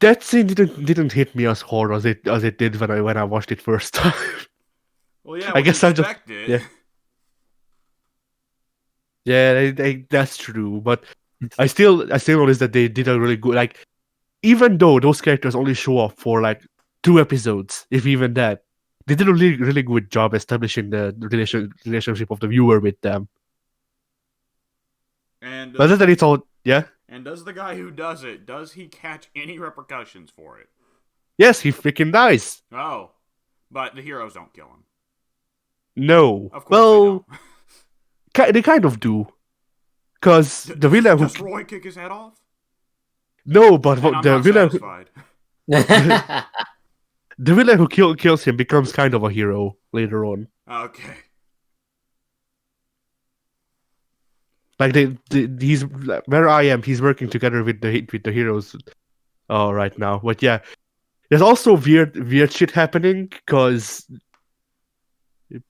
that scene didn't hit me as hard as it did when I watched it first time. Well, yeah, I guess I just it. Yeah, that's true. But I still noticed that they did a really good, even though those characters only show up for 2 episodes, if even that, they did a really, really good job establishing the relationship of the viewer with them. And but then it's all yeah. And does the guy who does it, does he catch any repercussions for it? Yes, he freaking dies. Oh, but the heroes don't kill him. No. Of course well, they don't. They kind of do. Because the villain Does Roy kick his head off? No, but the villain the villain who kills him becomes kind of a hero later on. Okay. He's where I am. He's working together with the heroes, right now. But yeah, there's also weird shit happening because you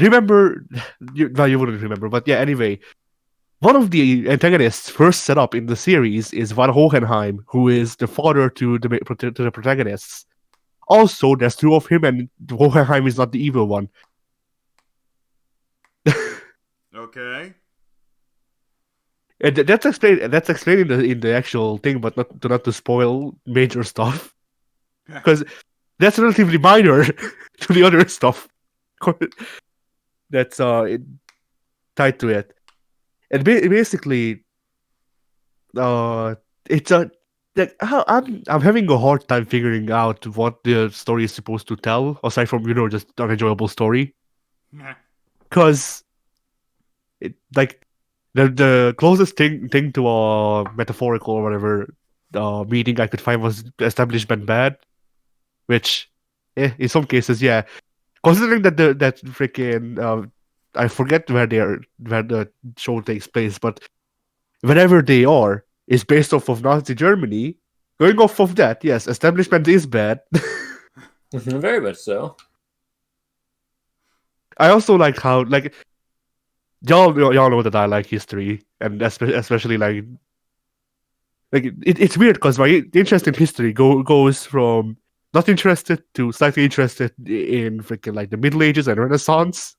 remember. You wouldn't remember, but yeah. Anyway, one of the antagonists first set up in the series is Van Hohenheim, who is the father to the protagonists. Also, there's 2 of him, and Hohenheim is not the evil one. Okay. And that's explained in the actual thing, but not to spoil major stuff, because that's relatively minor to the other stuff that's tied to it. And basically, it's I'm having a hard time figuring out what the story is supposed to tell, aside from just an enjoyable story, because the closest thing to a metaphorical or whatever meaning I could find was establishment bad, which, in some cases, yeah. Considering that that freaking I forget where the show takes place, but wherever they are is based off of Nazi Germany. Going off of that, yes, establishment is bad. Very much so. I also like how y'all know that I like history, and especially it's weird because my interest in history goes from not interested to slightly interested in freaking the Middle Ages and Renaissance,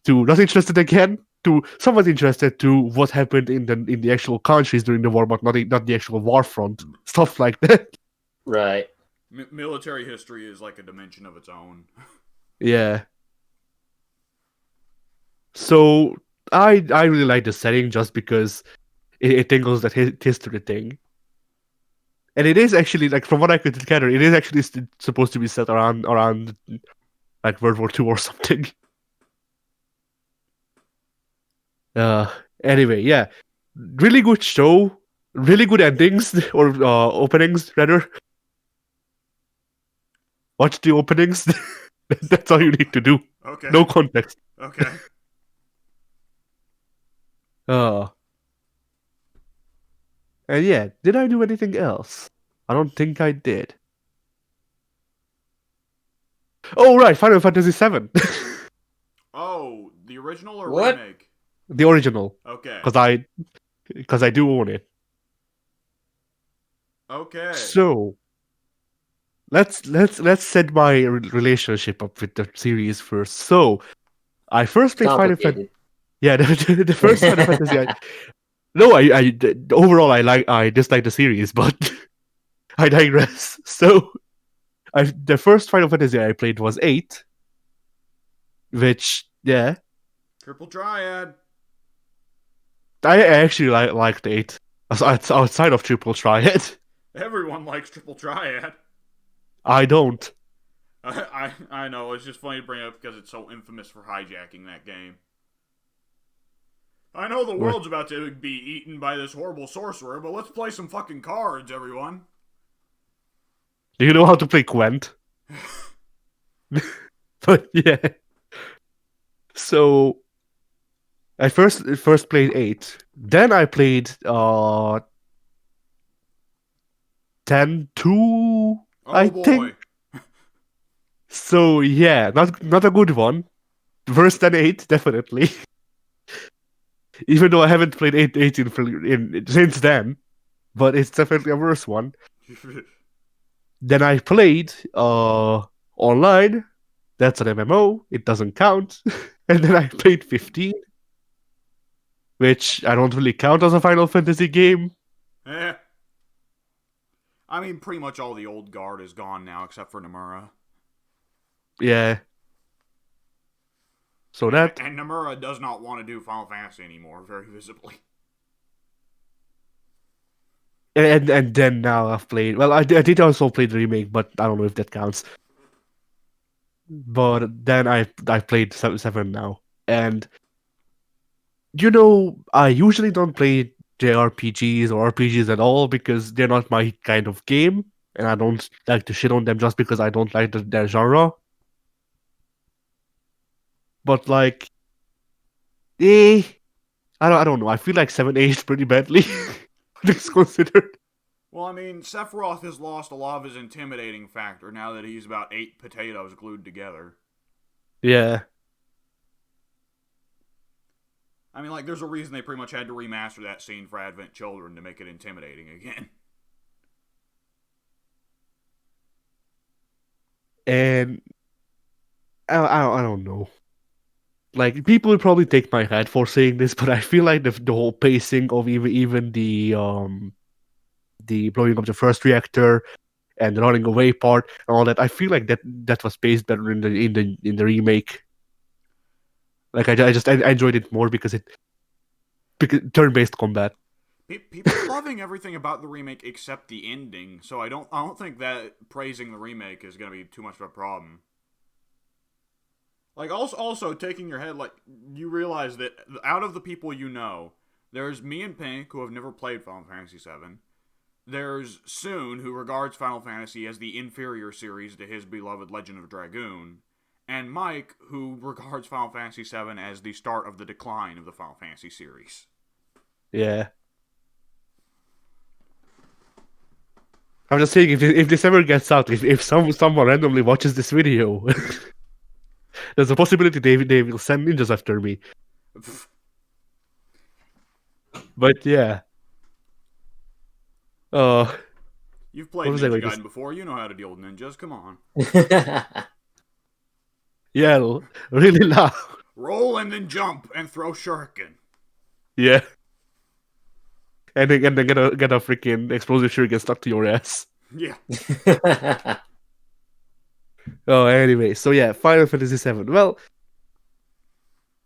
to not interested again, to somewhat interested to what happened in the actual countries during the war, but not the actual war front, stuff like that. Right. Military history is like a dimension of its own. Yeah. So I really like the setting just because it tingles that history thing. And it is actually, like, from what I could gather, it is actually supposed to be set around like World War II or something. Uh, anyway, yeah, really good show, really good endings or openings rather. Watch the openings. That's all you need to do. Okay. No context. Okay. Uh, and yeah, did I do anything else? I don't think I did. Oh right, Final Fantasy VII, Oh, the original or What? remake? the original, Okay. because I do own it. Okay. So let's set my relationship up with the series first. So I first played Final Fantasy. Complicated. Yeah, the first Final Fantasy. No, overall I dislike the series, but I digress. So the first Final Fantasy I played was 8, which yeah, Triple Triad. I actually liked 8 outside of Triple Triad. Everyone likes Triple Triad. I don't. I know, it's just funny to bring up because it's so infamous for hijacking that game. I know the world's about to be eaten by this horrible sorcerer, but let's play some fucking cards, everyone. Do you know how to play Gwent? But yeah. So I first played 8. Then I played 10-2, Oh I boy. think. So yeah, not a good one. Worse than 8, definitely. Even though I haven't played 8 since then, but it's definitely a worse one. Then I played online. That's an MMO. It doesn't count. And then I played 15, which I don't really count as a Final Fantasy game. Eh. I mean, pretty much all the old guard is gone now, except for Nomura. Yeah. So that And Nomura does not want to do Final Fantasy anymore, very visibly. and then now I've played. Well, I did also play the remake, but I don't know if that counts. But then I played 7 now, and I usually don't play JRPGs or RPGs at all because they're not my kind of game, and I don't like to shit on them just because I don't like their genre. But like, I don't know. I feel like 7 aged pretty badly. Things considered. Well, I mean, Sephiroth has lost a lot of his intimidating factor now that he's about 8 potatoes glued together. Yeah. I mean, like, there's a reason they pretty much had to remaster that scene for Advent Children to make it intimidating again. And I don't know. Like, people will probably take my head for saying this, but I feel like the whole pacing of even the blowing up the first reactor and the running away part and all that, I feel like that was paced better in the remake. Like I enjoyed it more because turn-based combat. People are loving everything about the remake except the ending, so I don't think that praising the remake is going to be too much of a problem. Like, also taking your head, like, you realize that out of the people you know, there's me and Pink, who have never played Final Fantasy VII. There's Soon, who regards Final Fantasy as the inferior series to his beloved Legend of Dragoon. And Mike, who regards Final Fantasy VII as the start of the decline of the Final Fantasy series. Yeah. I'm just saying, if this ever gets out, if someone randomly watches this video, there's a possibility they will send ninjas after me. But yeah. You've played what was I Ninja going to Gaiden before, you know how to deal with ninjas, come on. Yeah, really loud. Roll and then jump and throw shuriken. Yeah. And then get a freaking explosive shuriken stuck to your ass. Yeah. Oh, anyway, so yeah, Final Fantasy VII. Well,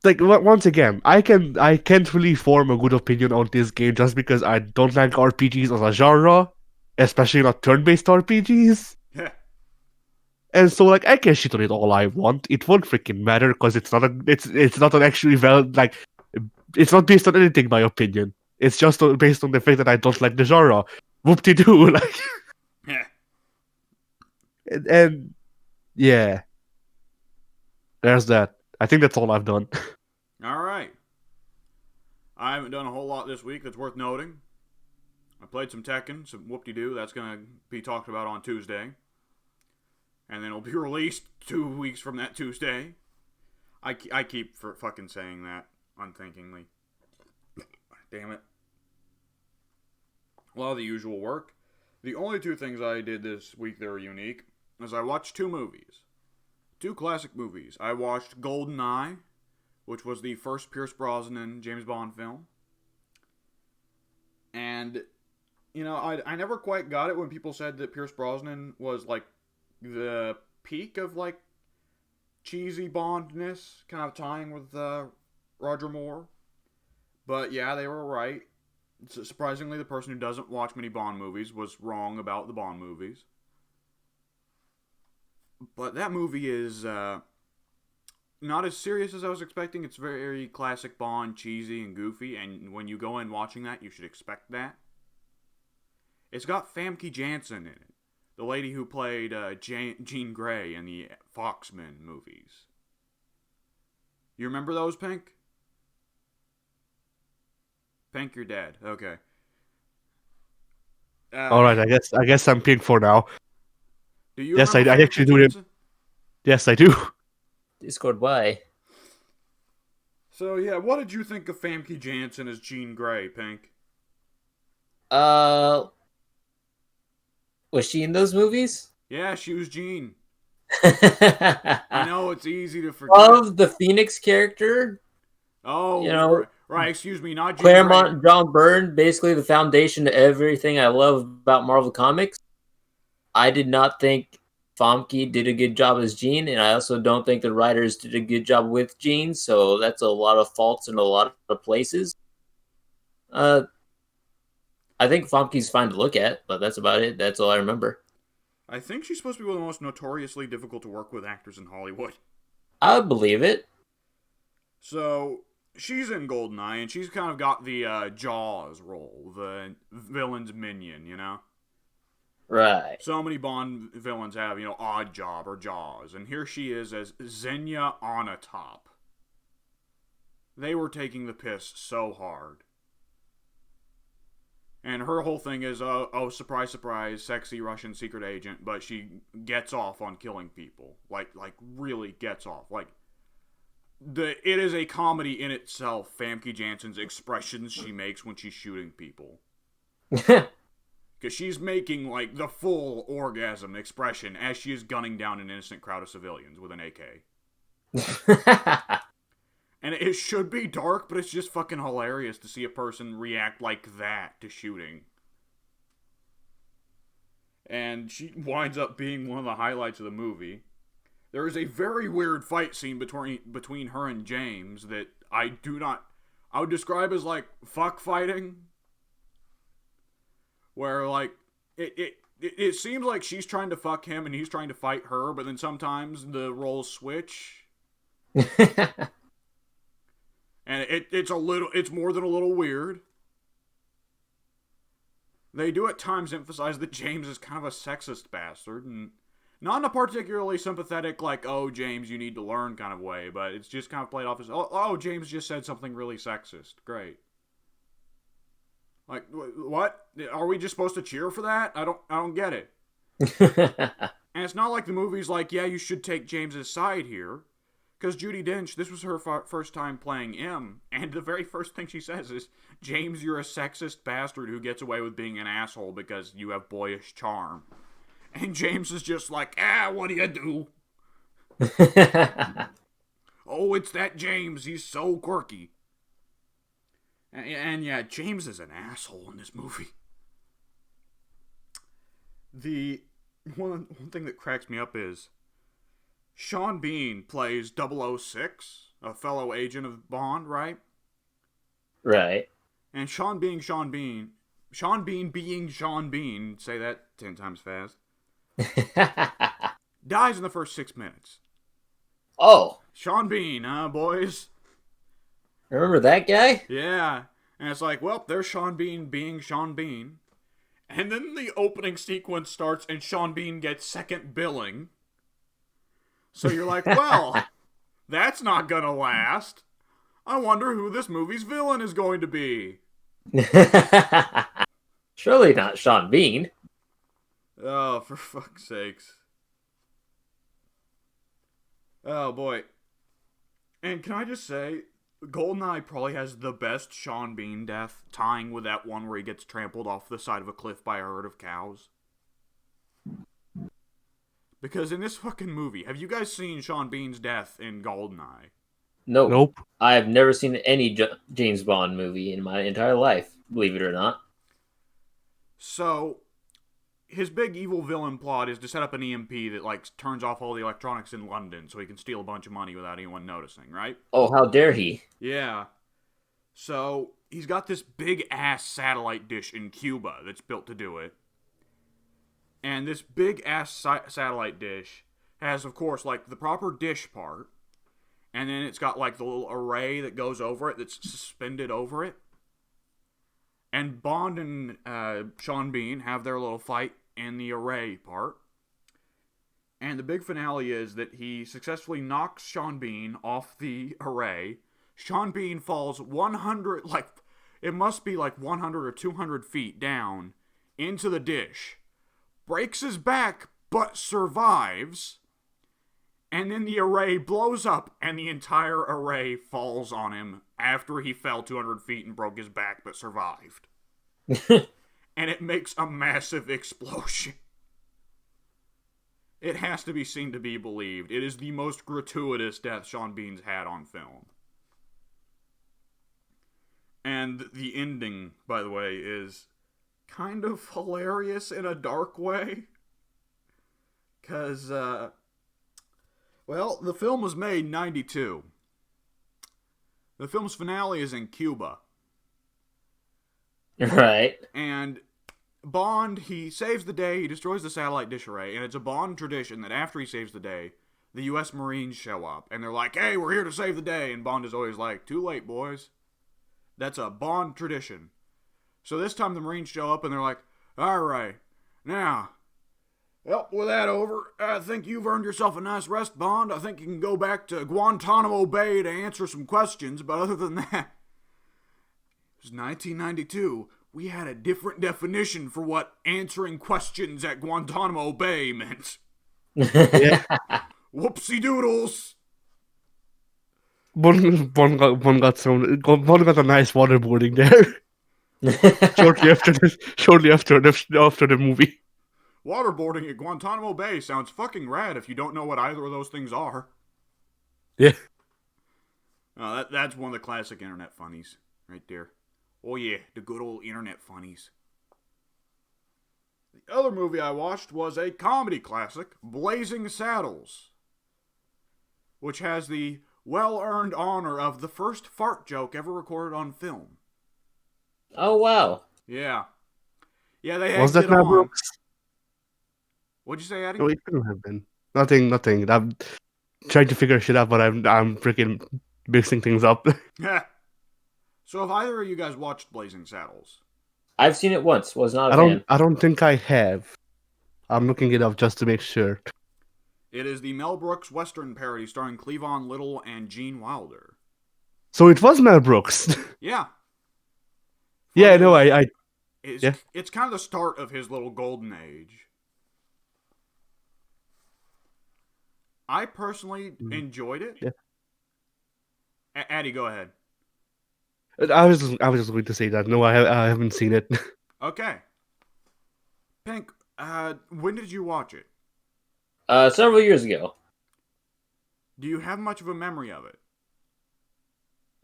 like once again, I can't really form a good opinion on this game just because I don't like RPGs as a genre, especially not turn-based RPGs. Yeah. And so like I can shit on it all I want. It won't freaking matter because it's not an actually like it's not based on anything, my opinion. It's just based on the fact that I don't like the genre. Whoop-de-doo, like Yeah. and yeah, there's that. I think that's all I've done. All right. I haven't done a whole lot this week that's worth noting. I played some Tekken, some whoop-de-doo. That's going to be talked about on Tuesday. And then it'll be released 2 weeks from that Tuesday. I keep fucking saying that unthinkingly. Damn it. A lot of the usual work. The only 2 things I did this week that were unique is I watched 2 movies. 2 classic movies. I watched GoldenEye, which was the first Pierce Brosnan James Bond film. And, you know, I never quite got it when people said that Pierce Brosnan was, like, the peak of, like, cheesy Bondness, kind of tying with Roger Moore. But, yeah, they were right. Surprisingly, the person who doesn't watch many Bond movies was wrong about the Bond movies. But that movie is not as serious as I was expecting. It's very classic Bond, cheesy and goofy, and when you go in watching that, you should expect that. It's got Famke Janssen in it, the lady who played Jean Grey in the Foxmen movies. You remember those, Pink? Pink, you're dead. Okay. All right, I guess I'm pink for now. Do you Yes, I remember Famke actually do. Janssen? Yes, I do. Discord, why? So, yeah, what did you think of Famke Janssen as Jean Grey, Pink? Was she in those movies? Yeah, she was Jean. I I know, it's easy to forget. love the Phoenix character. Oh, You know, right, excuse me, not Jean Claremont, Grey. John Byrne, basically the foundation to everything I love about Marvel Comics. I did not think Famke did a good job as Jean, and I also don't think the writers did a good job with Jean, so that's a lot of faults in a lot of places. I think Famke's fine to look at, but that's about it. That's all I remember. I think she's supposed to be one of the most notoriously difficult to work with actors in Hollywood. I would believe it. So, she's in GoldenEye, and she's kind of got the Jaws role, the villain's minion, you know? Right. So many Bond villains have, you know, Odd Job or Jaws, and here she is as Xenia Onatop. They were taking the piss so hard. And her whole thing is, oh, surprise, surprise, sexy Russian secret agent, but she gets off on killing people. Like really gets off. Like, it is a comedy in itself, Famke Janssen's expressions she makes when she's shooting people. Because she's making, like, the full orgasm expression as she is gunning down an innocent crowd of civilians with an AK. And it should be dark, but it's just fucking hilarious to see a person react like that to shooting. And she winds up being one of the highlights of the movie. There is a very weird fight scene between her and James that I would describe as, like, fuck fighting. Where, like, it seems like she's trying to fuck him and he's trying to fight her, but then sometimes the roles switch. And it's more than a little weird. They do at times emphasize that James is kind of a sexist bastard, and not in a particularly sympathetic, like, oh, James, you need to learn kind of way, but it's just kind of played off as, oh, James just said something really sexist. Great. Like, what? Are we just supposed to cheer for that? I don't get it. And it's not like the movie's like, yeah, you should take James's side here. Because Judi Dench, this was her first time playing M, and the very first thing she says is, James, you're a sexist bastard who gets away with being an asshole because you have boyish charm. And James is just like, what do you do? Oh, it's that James, he's so quirky. And yeah, James is an asshole in this movie. The one thing that cracks me up is Sean Bean plays 006, a fellow agent of Bond, right? Right. And Sean being Sean Bean, Sean Bean being Sean Bean, say that 10 times fast, dies in the first 6 minutes. Oh, Sean Bean, boys? remember that guy? Yeah. And it's like, well, there's Sean Bean being Sean Bean. And then the opening sequence starts and Sean Bean gets second billing. So you're like, well, that's not gonna last. I wonder who this movie's villain is going to be. Surely not Sean Bean. Oh, for fuck's sakes. Oh, boy. And can I just say, GoldenEye probably has the best Sean Bean death, tying with that one where he gets trampled off the side of a cliff by a herd of cows. Because in this fucking movie, have you guys seen Sean Bean's death in GoldenEye? Nope. I have never seen any James Bond movie in my entire life, believe it or not. So, his big evil villain plot is to set up an EMP that, like, turns off all the electronics in London so he can steal a bunch of money without anyone noticing, right? Oh, how dare he? Yeah. So, he's got this big-ass satellite dish in Cuba that's built to do it. And this big-ass satellite dish has, of course, like, the proper dish part. And then it's got, like, the little array that goes over it that's suspended over it. And Bond and Sean Bean have their little fight in the array part. And the big finale is that he successfully knocks Sean Bean off the array. Sean Bean falls 100, like, it must be like 100 or 200 feet down into the dish. Breaks his back, but survives. And then the array blows up, and the entire array falls on him after he fell 200 feet and broke his back, but survived. And it makes a massive explosion. It has to be seen to be believed. It is the most gratuitous death Sean Bean's had on film. And the ending, by the way, is kind of hilarious in a dark way. Because, well, the film was made in 92. The film's finale is in Cuba. Right. And Bond, he saves the day, he destroys the satellite dish array, and it's a Bond tradition that after he saves the day, the U.S. Marines show up, and they're like, hey, we're here to save the day, and Bond is always like, too late, boys. That's a Bond tradition. So this time the Marines show up, and they're like, alright, now, well, with that over, I think you've earned yourself a nice rest, Bond. I think you can go back to Guantanamo Bay to answer some questions, but other than that, it was 1992. We had a different definition for what answering questions at Guantanamo Bay meant. Yeah. Whoopsie doodles. One got a nice waterboarding there. shortly after the movie. Waterboarding at Guantanamo Bay sounds fucking rad if you don't know what either of those things are. Yeah. That's one of the classic internet funnies right there. Oh yeah, the good old internet funnies. The other movie I watched was a comedy classic, Blazing Saddles, which has the well-earned honor of the first fart joke ever recorded on film. Oh, wow. Yeah. Yeah, they Was egged that it Mel on. Brooks? What'd you say, Eddie? No, it couldn't have been. Nothing. I'm trying to figure shit out, but I'm freaking mixing things up. So have either of you guys watched Blazing Saddles? I've seen it once. Was not a fan. I don't think I have. I'm looking it up just to make sure. It is the Mel Brooks Western parody starring Cleavon Little and Gene Wilder. So it was Mel Brooks. Yeah. Yeah, no, It's kind of the start of his little golden age. I personally enjoyed it. Yeah. Addy, go ahead. I was just going to say that. No, I haven't seen it. Okay. Pink, when did you watch it? Several years ago. Do you have much of a memory of it?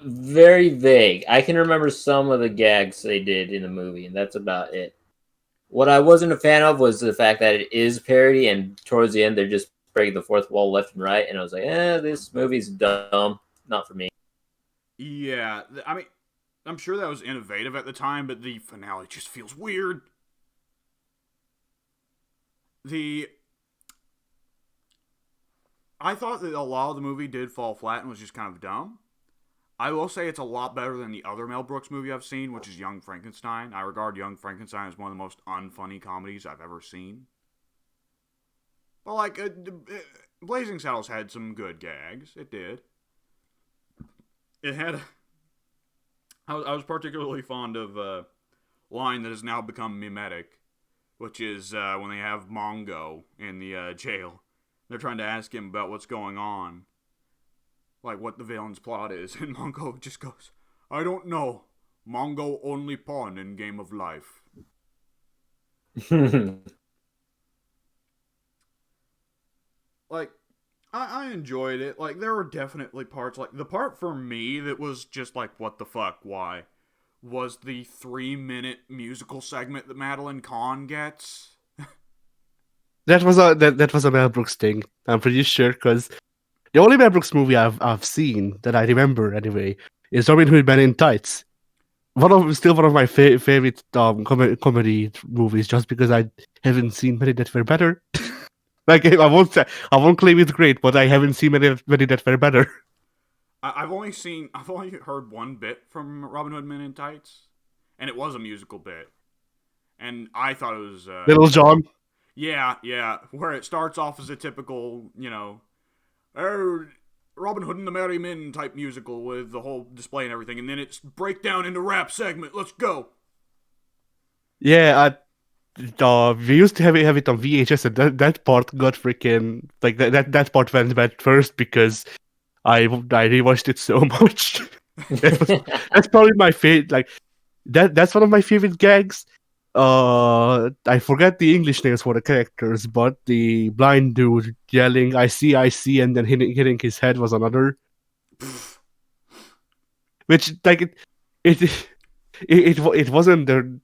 Very vague. I can remember some of the gags they did in the movie, and that's about it. What I wasn't a fan of was the fact that it is parody, and towards the end they're just breaking the fourth wall left and right, and I was like, this movie's dumb. not for me. Yeah, I mean, I'm sure that was innovative at the time, but the finale just feels weird. I thought that a lot of the movie did fall flat and was just kind of dumb. I will say it's a lot better than the other Mel Brooks movie I've seen, which is Young Frankenstein. I regard Young Frankenstein as one of the most unfunny comedies I've ever seen. But, like, Blazing Saddles had some good gags. It did. It had... I was particularly fond of a line that has now become mimetic, which is when they have Mongo in the jail. They're trying to ask him about what's going on. Like, what the villain's plot is. And Mongo just goes, I don't know. Mongo only pawn in game of life. Like, I enjoyed it. Like, there were definitely parts, like, the part for me that was just like, what the fuck, why? Was the 3-minute musical segment that Madeline Kahn gets. That was a Mel Brooks thing. I'm pretty sure, because the only Mel Brooks movie I've seen that I remember anyway is Robin Hood Men in Tights. Still one of my favorite comedy movies, just because I haven't seen many that were better. Like, I won't claim it's great, but I haven't seen many that were better. I've only heard one bit from Robin Hood Men in Tights, and it was a musical bit. And I thought it was... Little John. Yeah, where it starts off as a typical, Robin Hood and the Merry Men type musical with the whole display and everything, and then it's breakdown into rap segment. Let's go. Yeah, we used to have it on VHS, and that part got freaking like that part went bad first because I rewatched it so much. That's probably my favorite. Like that's one of my favorite gags. I forget the English names for the characters, but the blind dude yelling "I see," and then hitting his head was another. Which like it wasn't the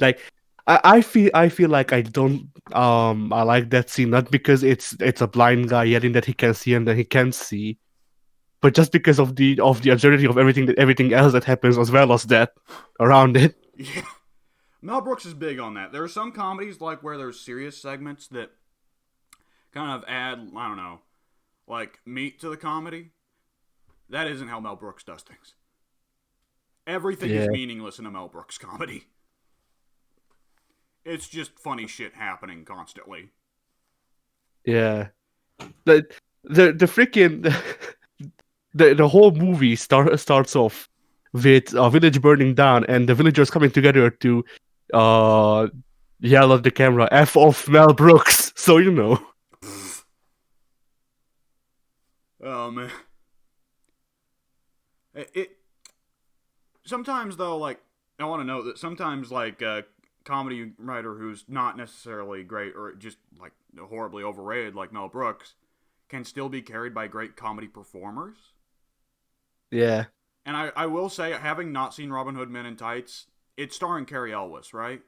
like I feel like I don't I like that scene, not because it's a blind guy yelling that he can see and that he can't see, but just because of the absurdity of everything else that happens as well as that around it. Yeah. Mel Brooks is big on that. There are some comedies like where there's serious segments that kind of add, I don't know, like meat to the comedy. That isn't how Mel Brooks does things. Everything is meaningless in a Mel Brooks comedy. It's just funny shit happening constantly. Yeah. The freaking the whole movie starts off with a village burning down and the villagers coming together to yell at the camera, F off Mel Brooks. So you know. Oh man. It sometimes though, like, I want to note that sometimes, like, a comedy writer who's not necessarily great or just like horribly overrated like Mel Brooks can still be carried by great comedy performers. Yeah. And I will say, having not seen Robin Hood Men in Tights, it's starring Cary Elwes, right?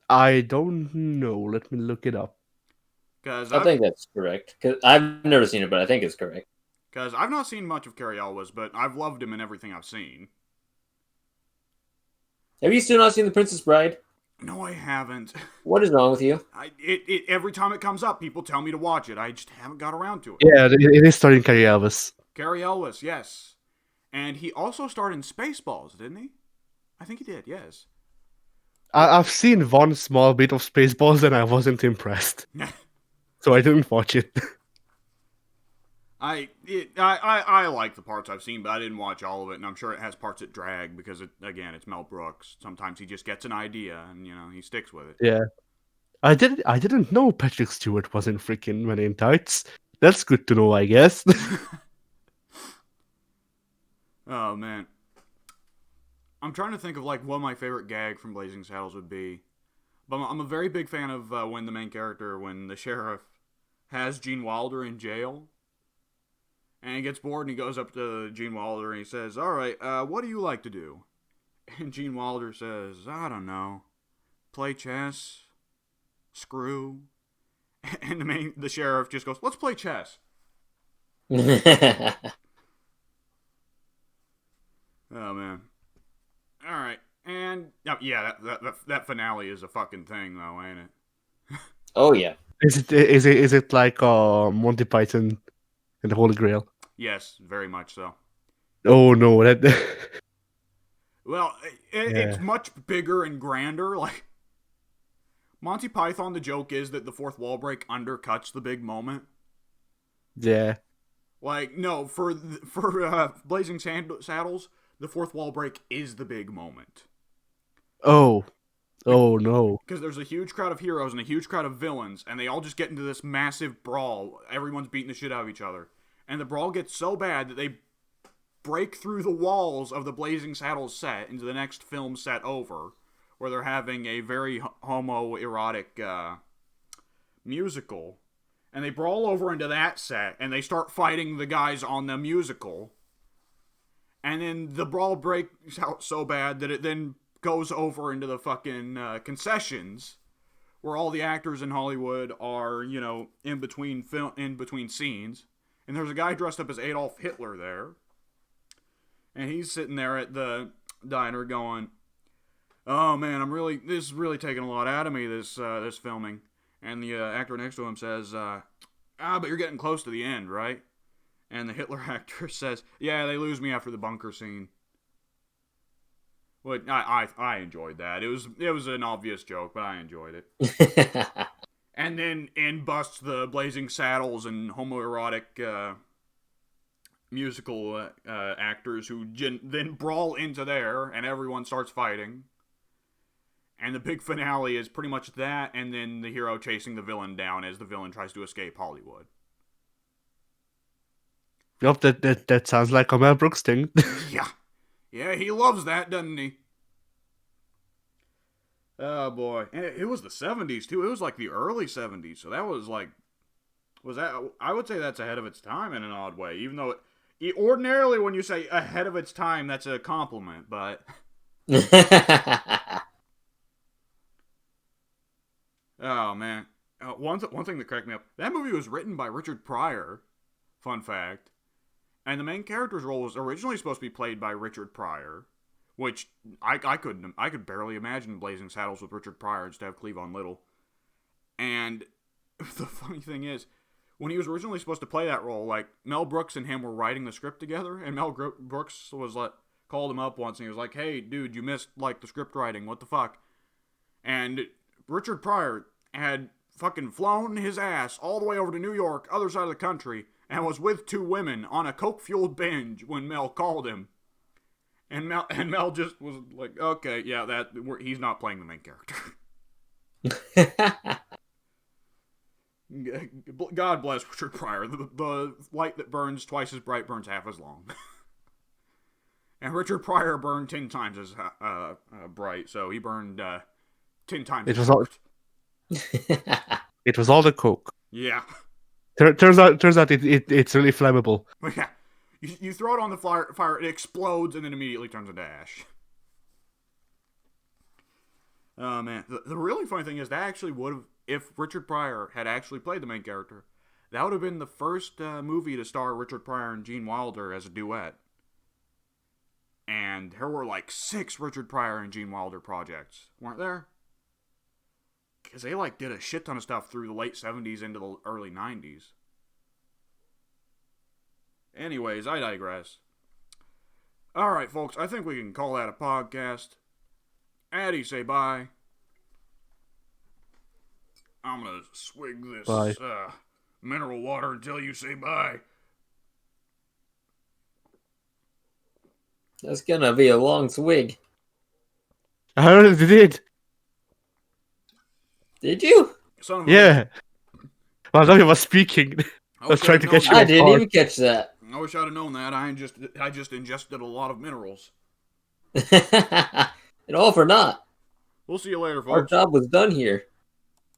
I don't know. Let me look it up. I think that's correct. Cause I've never seen it, but I think it's correct. Because I've not seen much of Cary Elwes, but I've loved him in everything I've seen. Have you still not seen The Princess Bride? No, I haven't. What is wrong with you? Every time it comes up, people tell me to watch it. I just haven't got around to it. Yeah, it is starring Cary Elwes. Cary Elwes, yes. And he also starred in Spaceballs, didn't he? I think he did, yes. I've seen one small bit of Spaceballs and I wasn't impressed. So I didn't watch it. I like the parts I've seen, but I didn't watch all of it, and I'm sure it has parts that drag because it's Mel Brooks. Sometimes he just gets an idea and he sticks with it. Yeah, I didn't know Patrick Stewart was in freaking Men in Tights. That's good to know, I guess. Oh man, I'm trying to think of like what my favorite gag from Blazing Saddles would be, but I'm a very big fan of when the sheriff has Gene Wilder in jail. And he gets bored and he goes up to Gene Wilder and he says, all right, what do you like to do? And Gene Wilder says, I don't know. Play chess? Screw? And the sheriff just goes, let's play chess. Oh man. All right, and yeah, that finale is a fucking thing, though, ain't it? Oh yeah. Is it like Monty Python and the Holy Grail? Yes, very much so. Oh no, that Well, it's yeah. much bigger and grander. Like Monty Python, the joke is that the fourth wall break undercuts the big moment. Yeah. Like no, for Blazing Saddles, the fourth wall break is the big moment. Oh. Oh no. Because there's a huge crowd of heroes and a huge crowd of villains, and they all just get into this massive brawl. Everyone's beating the shit out of each other. And the brawl gets so bad that they break through the walls of the Blazing Saddles set into the next film set over, where they're having a very homoerotic musical. And they brawl over into that set, and they start fighting the guys on the musical. And then the brawl breaks out so bad that it then goes over into the fucking concessions, where all the actors in Hollywood are, in between scenes. And there's a guy dressed up as Adolf Hitler there, and he's sitting there at the diner going, "Oh man, this is really taking a lot out of me, this filming." And the actor next to him says, "But you're getting close to the end, right?" And the Hitler actor says, "Yeah, they lose me after the bunker scene." Well, I enjoyed that. It was an obvious joke, but I enjoyed it. And then in busts the Blazing Saddles and homoerotic musical actors who then brawl into there, and everyone starts fighting. And the big finale is pretty much that, and then the hero chasing the villain down as the villain tries to escape Hollywood. Yup, that sounds like a Mel Brooks thing. Yeah, he loves that, doesn't he? Oh boy, and it was the 70s too. It was like the early 70s, so that was like, I would say that's ahead of its time in an odd way. Even though ordinarily when you say ahead of its time, that's a compliment, but oh man, one thing that cracked me up: that movie was written by Richard Pryor. Fun fact. And the main character's role was originally supposed to be played by Richard Pryor, which I could barely imagine Blazing Saddles with Richard Pryor instead of Cleavon Little. And the funny thing is, when he was originally supposed to play that role, like Mel Brooks and him were writing the script together, and Mel Brooks was like, called him up once and he was like, "Hey, dude, you missed like the script writing. What the fuck?" And Richard Pryor had fucking flown his ass all the way over to New York, other side of the country, and was with two women on a coke-fueled binge when Mel called him. And Mel just was like, "Okay, yeah, he's not playing the main character." God bless Richard Pryor. The light that burns twice as bright burns half as long. And Richard Pryor burned 10 times as bright, so he burned 10 times. It was all. It was all the coke. Yeah. Turns out it's really flammable. Yeah. You throw it on the fire, it explodes, and then immediately turns into ash. Oh man, the really funny thing is that actually would have, if Richard Pryor had actually played the main character, that would have been the first movie to star Richard Pryor and Gene Wilder as a duet. And there were like 6 Richard Pryor and Gene Wilder projects, weren't there? Because they like did a shit ton of stuff through the late 70s into the early 90s. Anyways, I digress. Alright, folks, I think we can call that a podcast. Addy, say bye. I'm gonna swig this mineral water until you say bye. That's gonna be a long swig. I already did. Did you? Son of a Yeah. Well, I was speaking. I was trying to get you. I didn't even catch that. I wish I'd have known that. I just ingested a lot of minerals. And all for naught. We'll see you later, folks. Our job was done here.